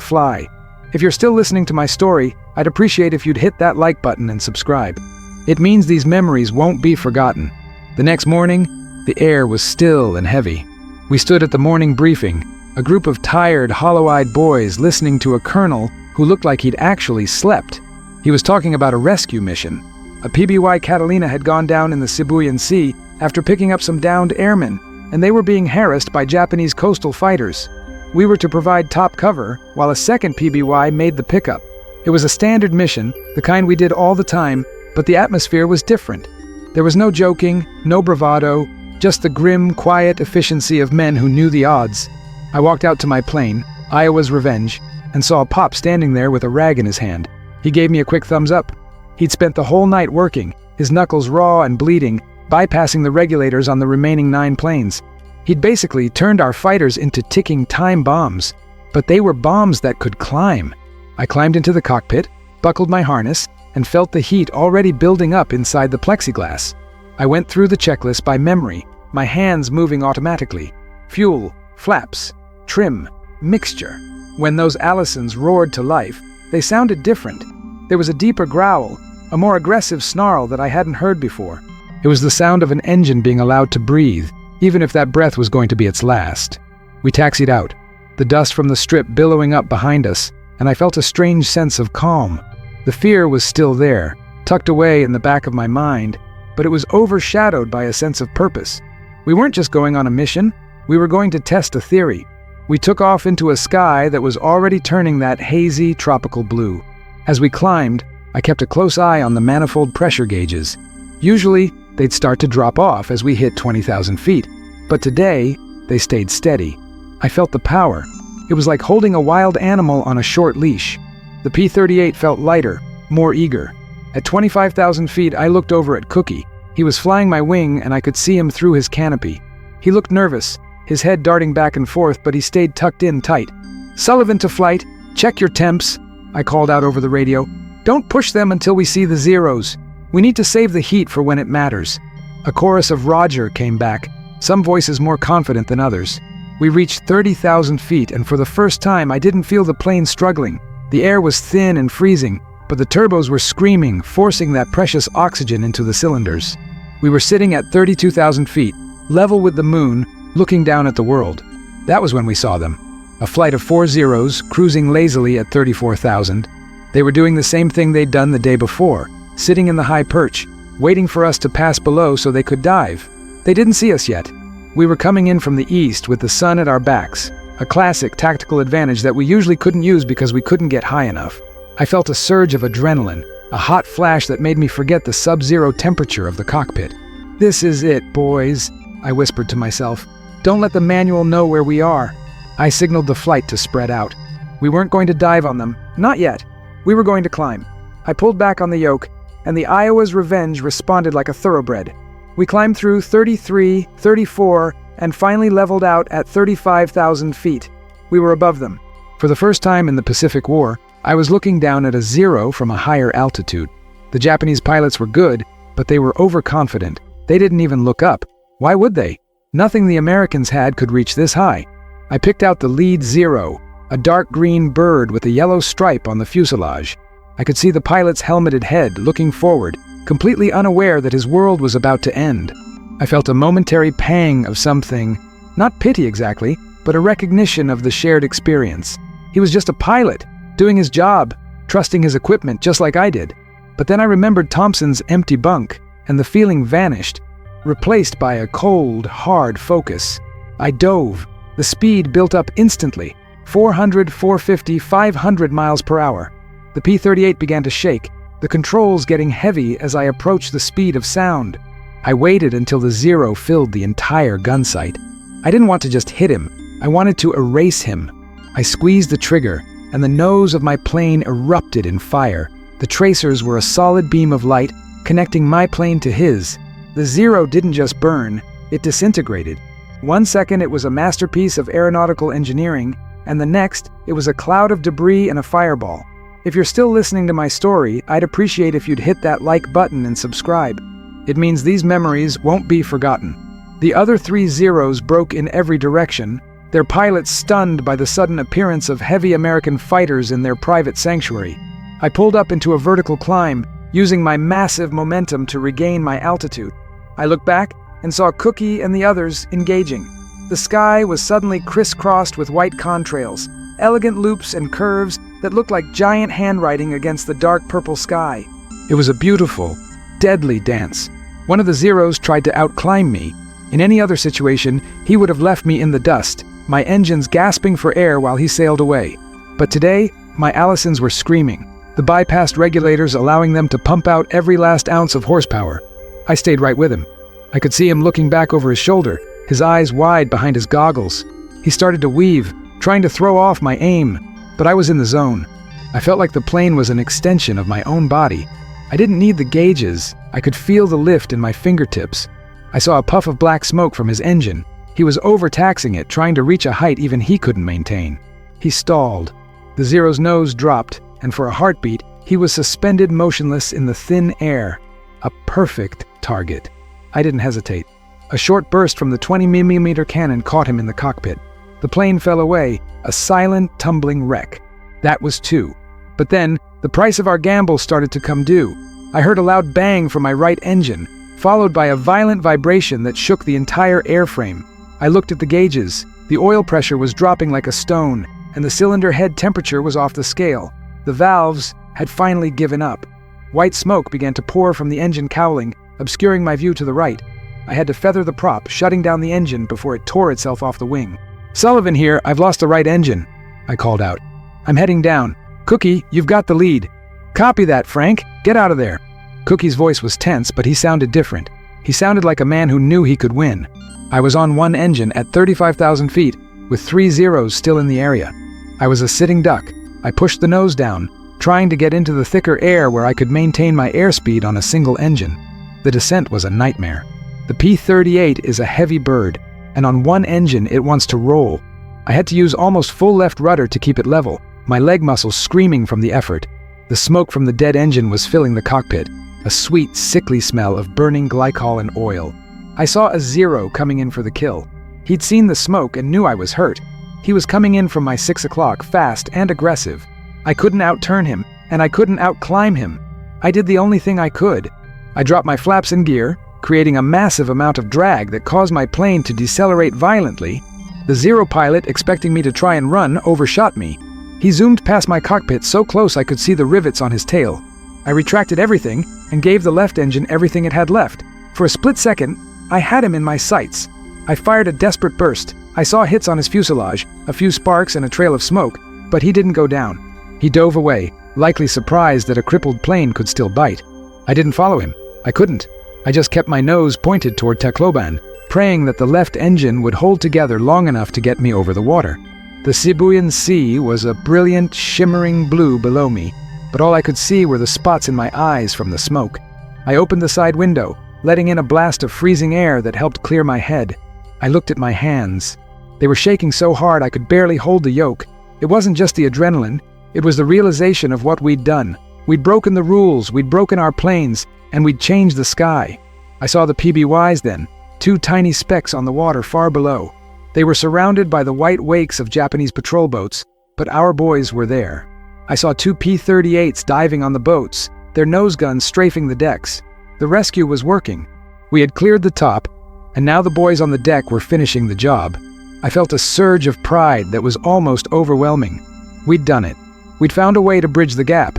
fly." If you're still listening to my story, I'd appreciate if you'd hit that like button and subscribe. It means these memories won't be forgotten. The next morning, the air was still and heavy. We stood at the morning briefing, a group of tired, hollow-eyed boys listening to a colonel who looked like he'd actually slept. He was talking about a rescue mission. A PBY Catalina had gone down in the Sibuyan Sea after picking up some downed airmen, and they were being harassed by Japanese coastal fighters. We were to provide top cover, while a second PBY made the pickup. It was a standard mission, the kind we did all the time, but the atmosphere was different. There was no joking, no bravado, just the grim, quiet efficiency of men who knew the odds. I walked out to my plane, Iowa's Revenge, and saw Pop standing there with a rag in his hand. He gave me a quick thumbs up. He'd spent the whole night working, his knuckles raw and bleeding, bypassing the regulators on the remaining 9 planes. He'd basically turned our fighters into ticking time bombs, but they were bombs that could climb. I climbed into the cockpit, buckled my harness, and felt the heat already building up inside the plexiglass. I went through the checklist by memory, my hands moving automatically. Fuel, flaps, trim, mixture. When those Allisons roared to life, they sounded different. There was a deeper growl, a more aggressive snarl that I hadn't heard before. It was the sound of an engine being allowed to breathe, even if that breath was going to be its last. We taxied out, the dust from the strip billowing up behind us, and I felt a strange sense of calm. The fear was still there, tucked away in the back of my mind, but it was overshadowed by a sense of purpose. We weren't just going on a mission, we were going to test a theory. We took off into a sky that was already turning that hazy, tropical blue. As we climbed, I kept a close eye on the manifold pressure gauges. Usually, they'd start to drop off as we hit 20,000 feet, but today, they stayed steady. I felt the power. It was like holding a wild animal on a short leash. The P-38 felt lighter, more eager. At 25,000 feet, I looked over at Cookie. He was flying my wing, and I could see him through his canopy. He looked nervous, his head darting back and forth, but he stayed tucked in tight. "Sullivan to flight, check your temps," I called out over the radio. "Don't push them until we see the zeros. We need to save the heat for when it matters." A chorus of "Roger" came back, some voices more confident than others. We reached 30,000 feet, and for the first time I didn't feel the plane struggling. The air was thin and freezing, but the turbos were screaming, forcing that precious oxygen into the cylinders. We were sitting at 32,000 feet, level with the moon, looking down at the world. That was when we saw them. A flight of 4 Zeros, cruising lazily at 34,000. They were doing the same thing they'd done the day before, sitting in the high perch, waiting for us to pass below so they could dive. They didn't see us yet. We were coming in from the east with the sun at our backs. a classic tactical advantage that we usually couldn't use because we couldn't get high enough. I felt a surge of adrenaline, a hot flash that made me forget the sub-zero temperature of the cockpit. "This is it, boys," I whispered to myself. "Don't let the manual know where we are." I signaled the flight to spread out. We weren't going to dive on them. Not yet. We were going to climb. I pulled back on the yoke, and the Iowa's Revenge responded like a thoroughbred. We climbed through 33, 34, and finally leveled out at 35,000 feet. We were above them. For the first time in the Pacific War, I was looking down at a Zero from a higher altitude. The Japanese pilots were good, but they were overconfident. They didn't even look up. Why would they? Nothing the Americans had could reach this high. I picked out the lead Zero, a dark green bird with a yellow stripe on the fuselage. I could see the pilot's helmeted head looking forward, completely unaware that his world was about to end. I felt a momentary pang of something, not pity exactly, but a recognition of the shared experience. He was just a pilot, doing his job, trusting his equipment just like I did. But then I remembered Thompson's empty bunk, and the feeling vanished, replaced by a cold, hard focus. I dove. The speed built up instantly, 400, 450, 500 miles per hour. The P-38 began to shake, the controls getting heavy as I approached the speed of sound. I waited until the Zero filled the entire gun sight. I didn't want to just hit him. I wanted to erase him. I squeezed the trigger, and the nose of my plane erupted in fire. The tracers were a solid beam of light, connecting my plane to his. The Zero didn't just burn, it disintegrated. 1 second it was a masterpiece of aeronautical engineering, and the next, it was a cloud of debris and a fireball. If you're still listening to my story, I'd appreciate if you'd hit that like button and subscribe. It means these memories won't be forgotten. The other 3 Zeros broke in every direction, their pilots stunned by the sudden appearance of heavy American fighters in their private sanctuary. I pulled up into a vertical climb, using my massive momentum to regain my altitude. I looked back and saw Cookie and the others engaging. The sky was suddenly crisscrossed with white contrails, elegant loops and curves that looked like giant handwriting against the dark purple sky. It was a beautiful, deadly dance. One of the Zeros tried to outclimb me. In any other situation, he would have left me in the dust, my engines gasping for air while he sailed away. But today, my Allisons were screaming, the bypassed regulators allowing them to pump out every last ounce of horsepower. I stayed right with him. I could see him looking back over his shoulder, his eyes wide behind his goggles. He started to weave, trying to throw off my aim, but I was in the zone. I felt like the plane was an extension of my own body. I didn't need the gauges. I could feel the lift in my fingertips. I saw a puff of black smoke from his engine. He was overtaxing it, trying to reach a height even he couldn't maintain. He stalled. The Zero's nose dropped, and for a heartbeat, he was suspended motionless in the thin air. A perfect target. I didn't hesitate. A short burst from the 20mm cannon caught him in the cockpit. The plane fell away, a silent, tumbling wreck. That was 2. But then, the price of our gamble started to come due. I heard a loud bang from my right engine, followed by a violent vibration that shook the entire airframe. I looked at the gauges. The oil pressure was dropping like a stone, and the cylinder head temperature was off the scale. The valves had finally given up. White smoke began to pour from the engine cowling, obscuring my view to the right. I had to feather the prop, shutting down the engine before it tore itself off the wing. "Sullivan here, I've lost the right engine," I called out. "I'm heading down. Cookie, you've got the lead." "Copy that, Frank. Get out of there." Cookie's voice was tense, but he sounded different. He sounded like a man who knew he could win. I was on one engine at 35,000 feet, with 3 Zeros still in the area. I was a sitting duck. I pushed the nose down, trying to get into the thicker air where I could maintain my airspeed on a single engine. The descent was a nightmare. The P-38 is a heavy bird, and on one engine it wants to roll. I had to use almost full left rudder to keep it level, my leg muscles screaming from the effort. The smoke from the dead engine was filling the cockpit, a sweet, sickly smell of burning glycol and oil. I saw a Zero coming in for the kill. He'd seen the smoke and knew I was hurt. He was coming in from my 6 o'clock, fast and aggressive. I couldn't outturn him, and I couldn't outclimb him. I did the only thing I could. I dropped my flaps in gear, creating a massive amount of drag that caused my plane to decelerate violently. The Zero pilot, expecting me to try and run, overshot me. He zoomed past my cockpit so close I could see the rivets on his tail. I retracted everything and gave the left engine everything it had left. For a split second, I had him in my sights. I fired a desperate burst, I saw hits on his fuselage, a few sparks and a trail of smoke, but he didn't go down. He dove away, likely surprised that a crippled plane could still bite. I didn't follow him. I couldn't. I just kept my nose pointed toward Tacloban, praying that the left engine would hold together long enough to get me over the water. The Sibuyan Sea was a brilliant, shimmering blue below me, but all I could see were the spots in my eyes from the smoke. I opened the side window, letting in a blast of freezing air that helped clear my head. I looked at my hands. They were shaking so hard I could barely hold the yoke. It wasn't just the adrenaline, it was the realization of what we'd done. We'd broken the rules, we'd broken our planes, and we'd changed the sky. I saw the PBYs then, 2 tiny specks on the water far below. They were surrounded by the white wakes of Japanese patrol boats, but our boys were there. I saw 2 P-38s diving on the boats, their nose guns strafing the decks. The rescue was working. We had cleared the top, and now the boys on the deck were finishing the job. I felt a surge of pride that was almost overwhelming. We'd done it. We'd found a way to bridge the gap.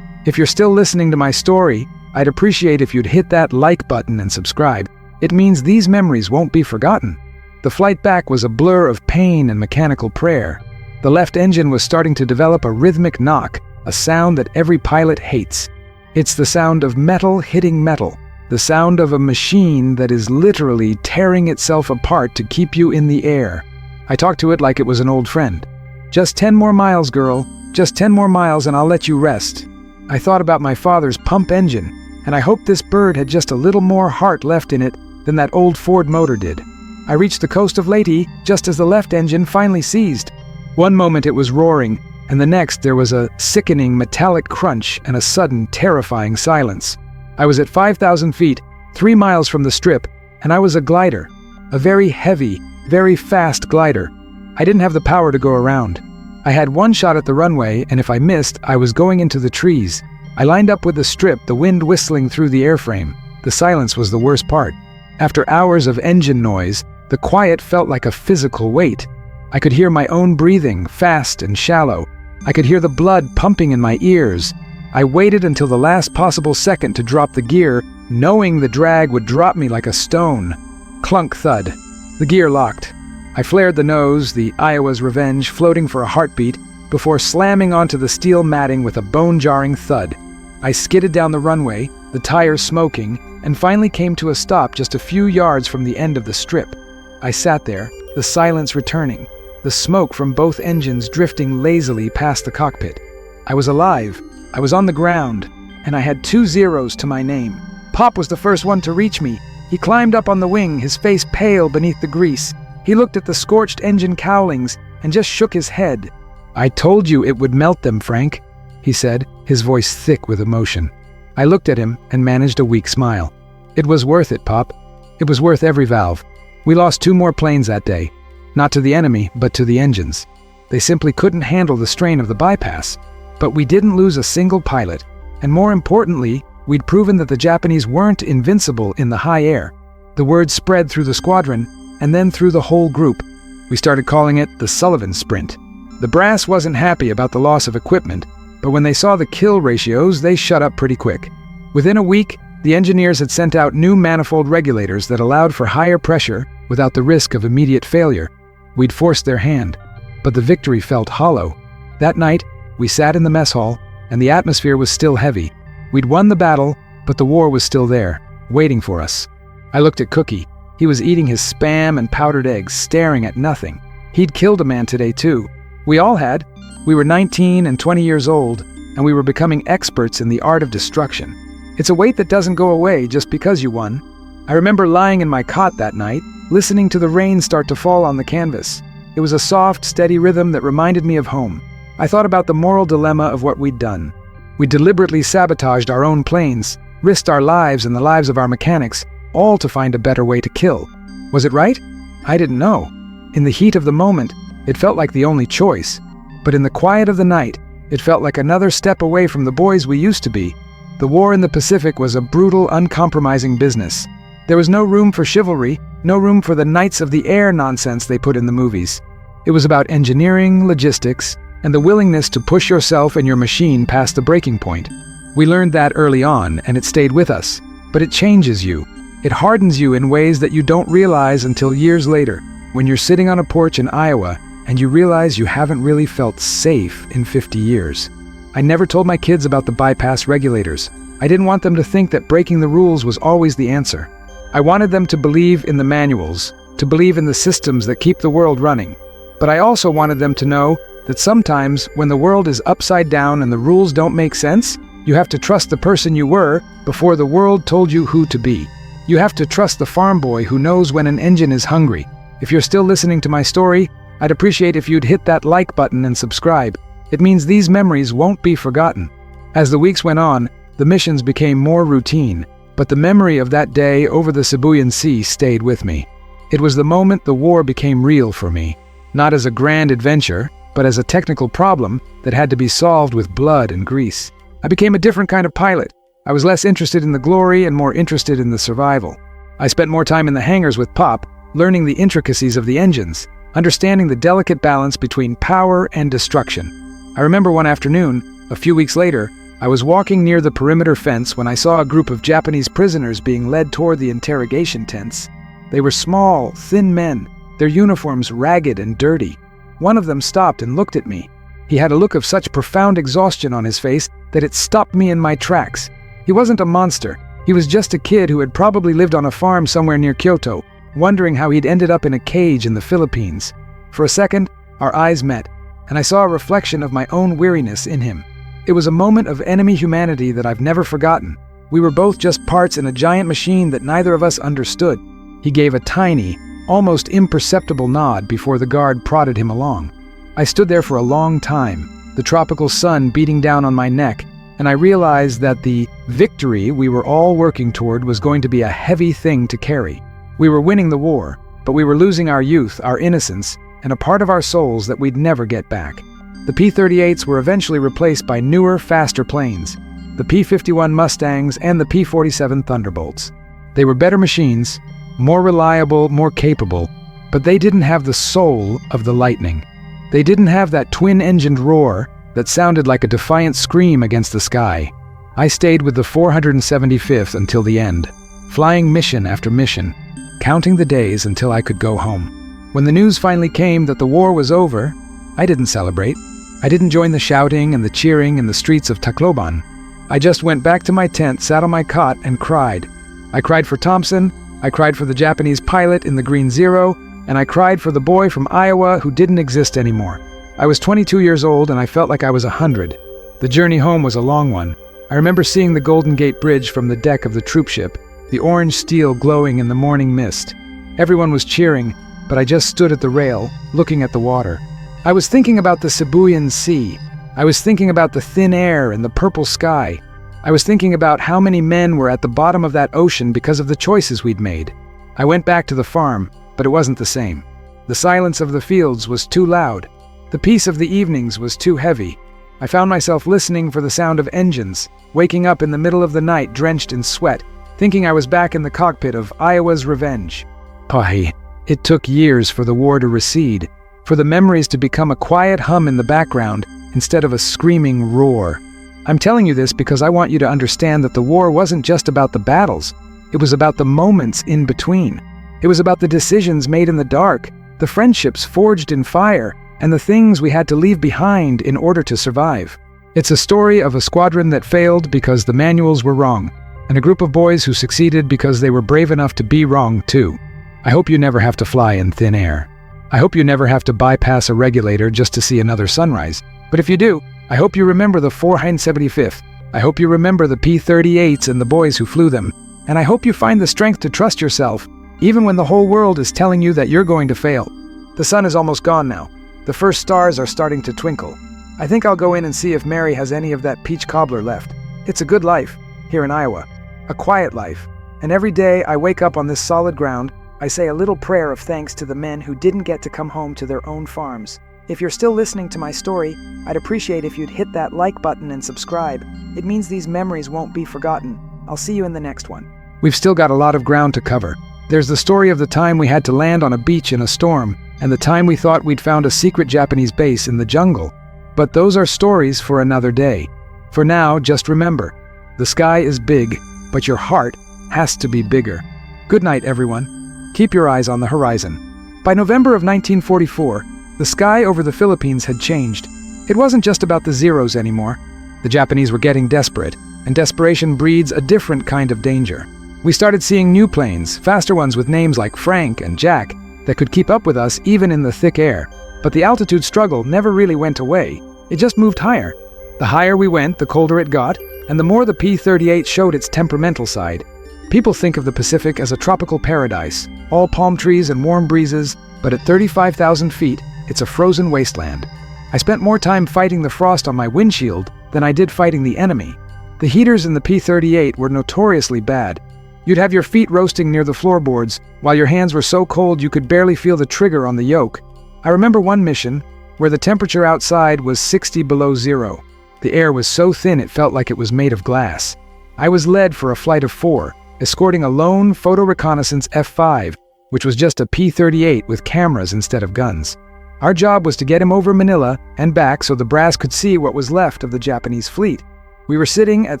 If you're still listening to my story, I'd appreciate if you'd hit that like button and subscribe. It means these memories won't be forgotten. The flight back was a blur of pain and mechanical prayer. The left engine was starting to develop a rhythmic knock, a sound that every pilot hates. It's the sound of metal hitting metal, the sound of a machine that is literally tearing itself apart to keep you in the air. I talked to it like it was an old friend. Just 10 more miles, girl. Just 10 more miles and I'll let you rest. I thought about my father's pump engine, and I hoped this bird had just a little more heart left in it than that old Ford motor did. I reached the coast of Leyte just as the left engine finally seized. One moment it was roaring, and the next there was a sickening metallic crunch and a sudden terrifying silence. I was at 5,000 feet, 3 miles from the strip, and I was a glider. A very heavy, very fast glider. I didn't have the power to go around. I had one shot at the runway, and if I missed, I was going into the trees. I lined up with the strip, the wind whistling through the airframe. The silence was the worst part. After hours of engine noise, the quiet felt like a physical weight. I could hear my own breathing, fast and shallow. I could hear the blood pumping in my ears. I waited until the last possible second to drop the gear, knowing the drag would drop me like a stone. Clunk thud. The gear locked. I flared the nose, the Iowa's Revenge floating for a heartbeat, before slamming onto the steel matting with a bone-jarring thud. I skidded down the runway, the tires smoking, and finally came to a stop just a few yards from the end of the strip. I sat there, the silence returning, the smoke from both engines drifting lazily past the cockpit. I was alive, I was on the ground, and I had 2 zeros to my name. Pop was the first one to reach me. He climbed up on the wing, his face pale beneath the grease. He looked at the scorched engine cowlings and just shook his head. "I told you it would melt them, Frank," he said, his voice thick with emotion. I looked at him and managed a weak smile. "It was worth it, Pop. It was worth every valve. We lost 2 more planes that day. Not to the enemy, but to the engines. They simply couldn't handle the strain of the bypass. But we didn't lose a single pilot. And more importantly, we'd proven that the Japanese weren't invincible in the high air. The word spread through the squadron, and then through the whole group. We started calling it the Sullivan Sprint. The brass wasn't happy about the loss of equipment, but when they saw the kill ratios, they shut up pretty quick. Within a week, the engineers had sent out new manifold regulators that allowed for higher pressure without the risk of immediate failure. We'd forced their hand, but the victory felt hollow. That night, we sat in the mess hall, and the atmosphere was still heavy. We'd won the battle, but the war was still there, waiting for us. I looked at Cookie. He was eating his Spam and powdered eggs, staring at nothing. He'd killed a man today, too. We all had. We were 19 and 20 years old, and we were becoming experts in the art of destruction. It's a weight that doesn't go away just because you won. I remember lying in my cot that night, listening to the rain start to fall on the canvas. It was a soft, steady rhythm that reminded me of home. I thought about the moral dilemma of what we'd done. We deliberately sabotaged our own planes, risked our lives and the lives of our mechanics, all to find a better way to kill. Was it right? I didn't know. In the heat of the moment, it felt like the only choice. But in the quiet of the night, it felt like another step away from the boys we used to be. The war in the Pacific was a brutal, uncompromising business. There was no room for chivalry, no room for the Knights of the Air nonsense they put in the movies. It was about engineering, logistics, and the willingness to push yourself and your machine past the breaking point. We learned that early on, and it stayed with us. But it changes you. It hardens you in ways that you don't realize until years later. when you're sitting on a porch in Iowa and you realize you haven't really felt safe in 50 years. I never told my kids about the bypass regulators. I didn't want them to think that breaking the rules was always the answer. I wanted them to believe in the manuals, to believe in the systems that keep the world running. But I also wanted them to know that sometimes when the world is upside down and the rules don't make sense, you have to trust the person you were before the world told you who to be. You have to trust the farm boy who knows when an engine is hungry. If you're still listening to my story, I'd appreciate if you'd hit that like button and subscribe. It means these memories won't be forgotten. As the weeks went on, the missions became more routine, but the memory of that day over the Sibuyan Sea stayed with me. It was the moment the war became real for me, not as a grand adventure, but as a technical problem that had to be solved with blood and grease. I became a different kind of pilot. I was less interested in the glory and more interested in the survival. I spent more time in the hangars with Pop, learning the intricacies of the engines, understanding the delicate balance between power and destruction. I remember one afternoon, a few weeks later, I was walking near the perimeter fence when I saw a group of Japanese prisoners being led toward the interrogation tents. They were small, thin men, their uniforms ragged and dirty. One of them stopped and looked at me. He had a look of such profound exhaustion on his face that it stopped me in my tracks. He wasn't a monster. He was just a kid who had probably lived on a farm somewhere near Kyoto, wondering how he'd ended up in a cage in the Philippines. For a second, our eyes met, and I saw a reflection of my own weariness in him. It was a moment of enemy humanity that I've never forgotten. We were both just parts in a giant machine that neither of us understood. He gave a tiny, almost imperceptible nod before the guard prodded him along. I stood there for a long time, the tropical sun beating down on my neck, and I realized that the victory we were all working toward was going to be a heavy thing to carry. We were winning the war, but we were losing our youth, our innocence, and a part of our souls that we'd never get back. The P-38s were eventually replaced by newer, faster planes, the P-51 Mustangs and the P-47 Thunderbolts. They were better machines, more reliable, more capable, but they didn't have the soul of the Lightning. They didn't have that twin-engined roar that sounded like a defiant scream against the sky. I stayed with the 475th until the end, flying mission after mission, counting the days until I could go home. When the news finally came that the war was over, I didn't celebrate. I didn't join the shouting and the cheering in the streets of Tacloban. I just went back to my tent, sat on my cot, and cried. I cried for Thompson, I cried for the Japanese pilot in the Green Zero, and I cried for the boy from Iowa who didn't exist anymore. I was 22 years old and I felt like I was 100. The journey home was a long one. I remember seeing the Golden Gate Bridge from the deck of the troopship, the orange steel glowing in the morning mist. Everyone was cheering, but I just stood at the rail, looking at the water. I was thinking about the Sibuyan Sea. I was thinking about the thin air and the purple sky. I was thinking about how many men were at the bottom of that ocean because of the choices we'd made. I went back to the farm, but it wasn't the same. The silence of the fields was too loud. The peace of the evenings was too heavy. I found myself listening for the sound of engines, waking up in the middle of the night drenched in sweat, thinking I was back in the cockpit of Iowa's Revenge. Pahi, it took years for the war to recede, for the memories to become a quiet hum in the background instead of a screaming roar. I'm telling you this because I want you to understand that the war wasn't just about the battles. It was about the moments in between. It was about the decisions made in the dark, the friendships forged in fire, and the things we had to leave behind in order to survive. It's a story of a squadron that failed because the manuals were wrong, and a group of boys who succeeded because they were brave enough to be wrong too. I hope you never have to fly in thin air. I hope you never have to bypass a regulator just to see another sunrise. But if you do, I hope you remember the 475th. I hope you remember the P-38s and the boys who flew them. And I hope you find the strength to trust yourself, even when the whole world is telling you that you're going to fail. The sun is almost gone now. The first stars are starting to twinkle. I think I'll go in and see if Mary has any of that peach cobbler left. It's a good life, here in Iowa. A quiet life. And every day I wake up on this solid ground, I say a little prayer of thanks to the men who didn't get to come home to their own farms. If you're still listening to my story, I'd appreciate if you'd hit that like button and subscribe. It means these memories won't be forgotten. I'll see you in the next one. We've still got a lot of ground to cover. There's the story of the time we had to land on a beach in a storm, and the time we thought we'd found a secret Japanese base in the jungle. But those are stories for another day. For now, just remember, the sky is big, but your heart has to be bigger. Good night, everyone. Keep your eyes on the horizon. By November of 1944, the sky over the Philippines had changed. It wasn't just about the Zeros anymore. The Japanese were getting desperate, and desperation breeds a different kind of danger. We started seeing new planes, faster ones with names like Frank and Jack, that could keep up with us even in the thick air. But the altitude struggle never really went away. It just moved higher. The higher we went, the colder it got, and the more the P-38 showed its temperamental side. People think of the Pacific as a tropical paradise, all palm trees and warm breezes, but at 35,000 feet, it's a frozen wasteland. I spent more time fighting the frost on my windshield than I did fighting the enemy. The heaters in the P-38 were notoriously bad. You'd have your feet roasting near the floorboards, while your hands were so cold you could barely feel the trigger on the yoke. I remember one mission where the temperature outside was 60 below zero. The air was so thin it felt like it was made of glass. I was led for a flight of 4, escorting a lone photo reconnaissance F-5, which was just a P-38 with cameras instead of guns. Our job was to get him over Manila and back so the brass could see what was left of the Japanese fleet. We were sitting at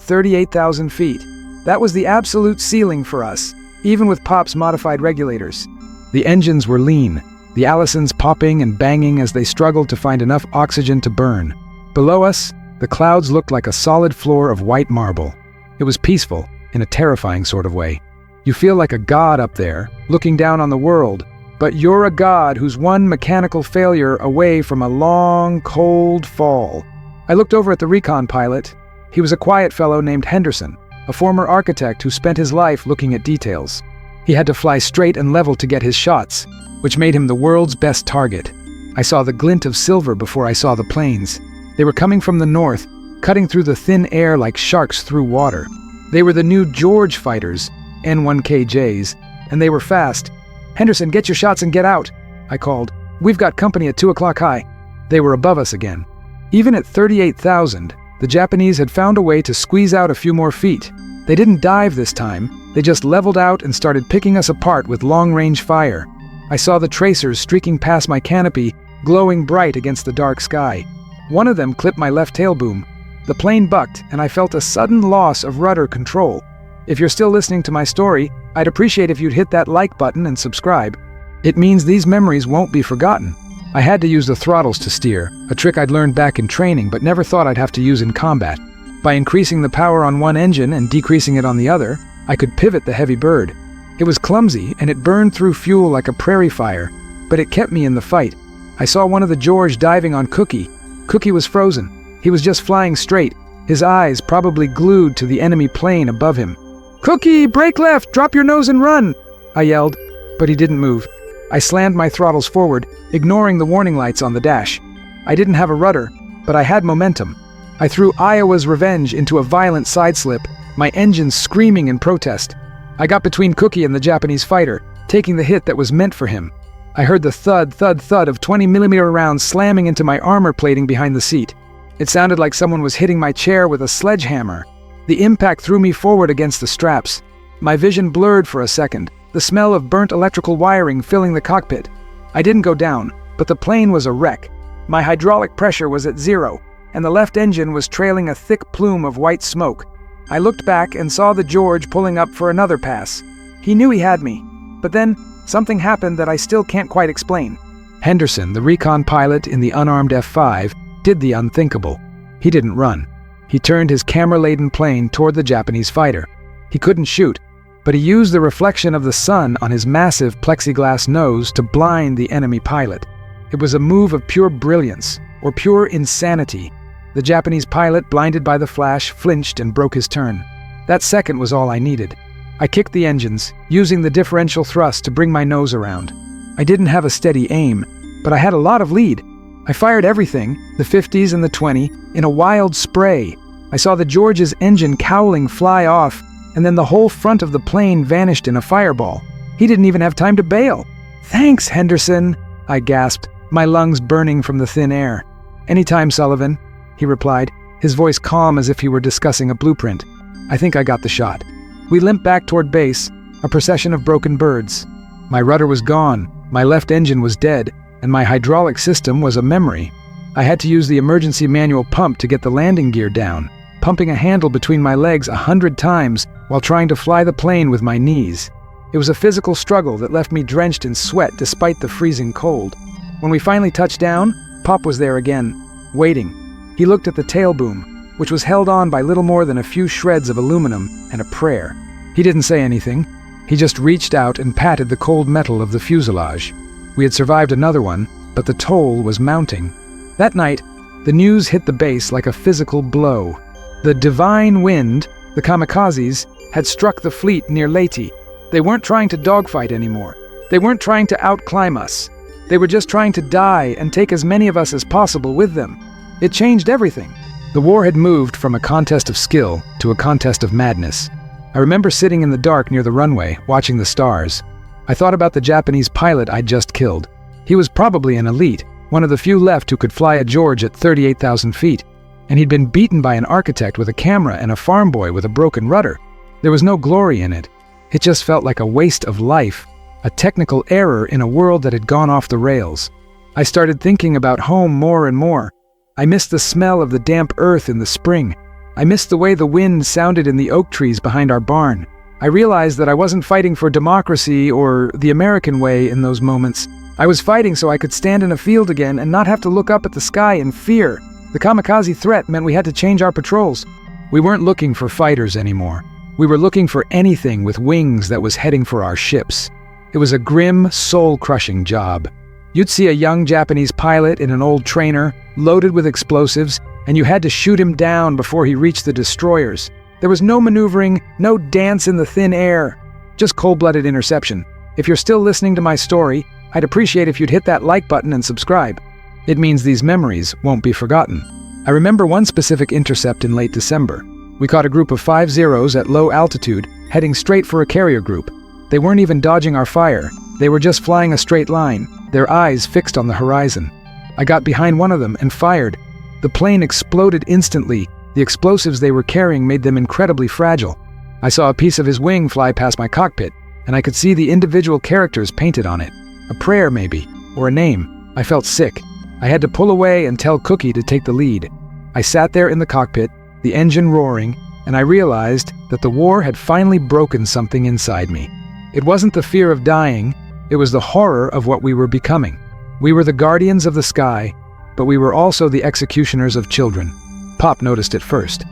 38,000 feet. That was the absolute ceiling for us, even with Pop's modified regulators. The engines were lean, the Allisons popping and banging as they struggled to find enough oxygen to burn. Below us, the clouds looked like a solid floor of white marble. It was peaceful, in a terrifying sort of way. You feel like a god up there, looking down on the world, but you're a god who's one mechanical failure away from a long, cold fall. I looked over at the recon pilot. He was a quiet fellow named Henderson, a former architect who spent his life looking at details. He had to fly straight and level to get his shots, which made him the world's best target. I saw the glint of silver before I saw the planes. They were coming from the north, cutting through the thin air like sharks through water. They were the new George fighters, N1KJs, and they were fast. "Henderson, get your shots and get out," I called. "We've got company at 2 o'clock high." They were above us again. Even at 38,000, the Japanese had found a way to squeeze out a few more feet. They didn't dive this time. They just leveled out and started picking us apart with long-range fire. I saw the tracers streaking past my canopy, glowing bright against the dark sky. One of them clipped my left tail boom. The plane bucked, and I felt a sudden loss of rudder control. If you're still listening to my story, I'd appreciate if you'd hit that like button and subscribe. It means these memories won't be forgotten. I had to use the throttles to steer, a trick I'd learned back in training but never thought I'd have to use in combat. By increasing the power on one engine and decreasing it on the other, I could pivot the heavy bird. It was clumsy, and it burned through fuel like a prairie fire, but it kept me in the fight. I saw one of the George diving on Cookie. Cookie was frozen. He was just flying straight, his eyes probably glued to the enemy plane above him. "Cookie, brake left, drop your nose and run!" I yelled, but he didn't move. I slammed my throttles forward, ignoring the warning lights on the dash. I didn't have a rudder, but I had momentum. I threw Iowa's Revenge into a violent sideslip, my engines screaming in protest. I got between Cookie and the Japanese fighter, taking the hit that was meant for him. I heard the thud, thud, thud of 20mm rounds slamming into my armor plating behind the seat. It sounded like someone was hitting my chair with a sledgehammer. The impact threw me forward against the straps. My vision blurred for a second, the smell of burnt electrical wiring filling the cockpit. I didn't go down, but the plane was a wreck. My hydraulic pressure was at 0, and the left engine was trailing a thick plume of white smoke. I looked back and saw the George pulling up for another pass. He knew he had me, but then something happened that I still can't quite explain. Henderson, the recon pilot in the unarmed F-5, did the unthinkable. He didn't run. He turned his camera-laden plane toward the Japanese fighter. He couldn't shoot, but he used the reflection of the sun on his massive plexiglass nose to blind the enemy pilot. It was a move of pure brilliance, or pure insanity. The Japanese pilot, blinded by the flash, flinched and broke his turn. That second was all I needed. I kicked the engines, using the differential thrust to bring my nose around. I didn't have a steady aim, but I had a lot of lead. I fired everything, the 50s and the 20, in a wild spray. I saw the George's engine cowling fly off, and then the whole front of the plane vanished in a fireball. He didn't even have time to bail. "Thanks, Henderson," I gasped, my lungs burning from the thin air. "Anytime, Sullivan," he replied, his voice calm as if he were discussing a blueprint. I think I got the shot. We limped back toward base, a procession of broken birds. My rudder was gone, my left engine was dead, and my hydraulic system was a memory. I had to use the emergency manual pump to get the landing gear down, pumping a handle between my legs 100 times while trying to fly the plane with my knees. It was a physical struggle that left me drenched in sweat despite the freezing cold. When we finally touched down, Pop was there again, waiting. He looked at the tail boom, which was held on by little more than a few shreds of aluminum and a prayer. He didn't say anything. He just reached out and patted the cold metal of the fuselage. We had survived another one, but the toll was mounting. That night, the news hit the base like a physical blow. The divine wind, the kamikazes, had struck the fleet near Leyte. They weren't trying to dogfight anymore. They weren't trying to outclimb us. They were just trying to die and take as many of us as possible with them. It changed everything. The war had moved from a contest of skill to a contest of madness. I remember sitting in the dark near the runway, watching the stars. I thought about the Japanese pilot I'd just killed. He was probably an elite, one of the few left who could fly a George at 38,000 feet. And he'd been beaten by an architect with a camera and a farm boy with a broken rudder. There was no glory in it. It just felt like a waste of life, a technical error in a world that had gone off the rails. I started thinking about home more and more. I missed the smell of the damp earth in the spring. I missed the way the wind sounded in the oak trees behind our barn. I realized that I wasn't fighting for democracy or the American way in those moments. I was fighting so I could stand in a field again and not have to look up at the sky in fear. The kamikaze threat meant we had to change our patrols. We weren't looking for fighters anymore. We were looking for anything with wings that was heading for our ships. It was a grim, soul-crushing job. You'd see a young Japanese pilot in an old trainer, loaded with explosives, and you had to shoot him down before he reached the destroyers. There was no maneuvering, no dance in the thin air, just cold-blooded interception. If you're still listening to my story, I'd appreciate if you'd hit that like button and subscribe. It means these memories won't be forgotten. I remember one specific intercept in late December. We caught a group of 5 Zeros at low altitude, heading straight for a carrier group. They weren't even dodging our fire. They were just flying a straight line, their eyes fixed on the horizon. I got behind one of them and fired. The plane exploded instantly. The explosives they were carrying made them incredibly fragile. I saw a piece of his wing fly past my cockpit, and I could see the individual characters painted on it. A prayer, maybe, or a name. I felt sick. I had to pull away and tell Cookie to take the lead. I sat there in the cockpit, the engine roaring, and I realized that the war had finally broken something inside me. It wasn't the fear of dying, it was the horror of what we were becoming. We were the guardians of the sky, but we were also the executioners of children. Pop noticed it first.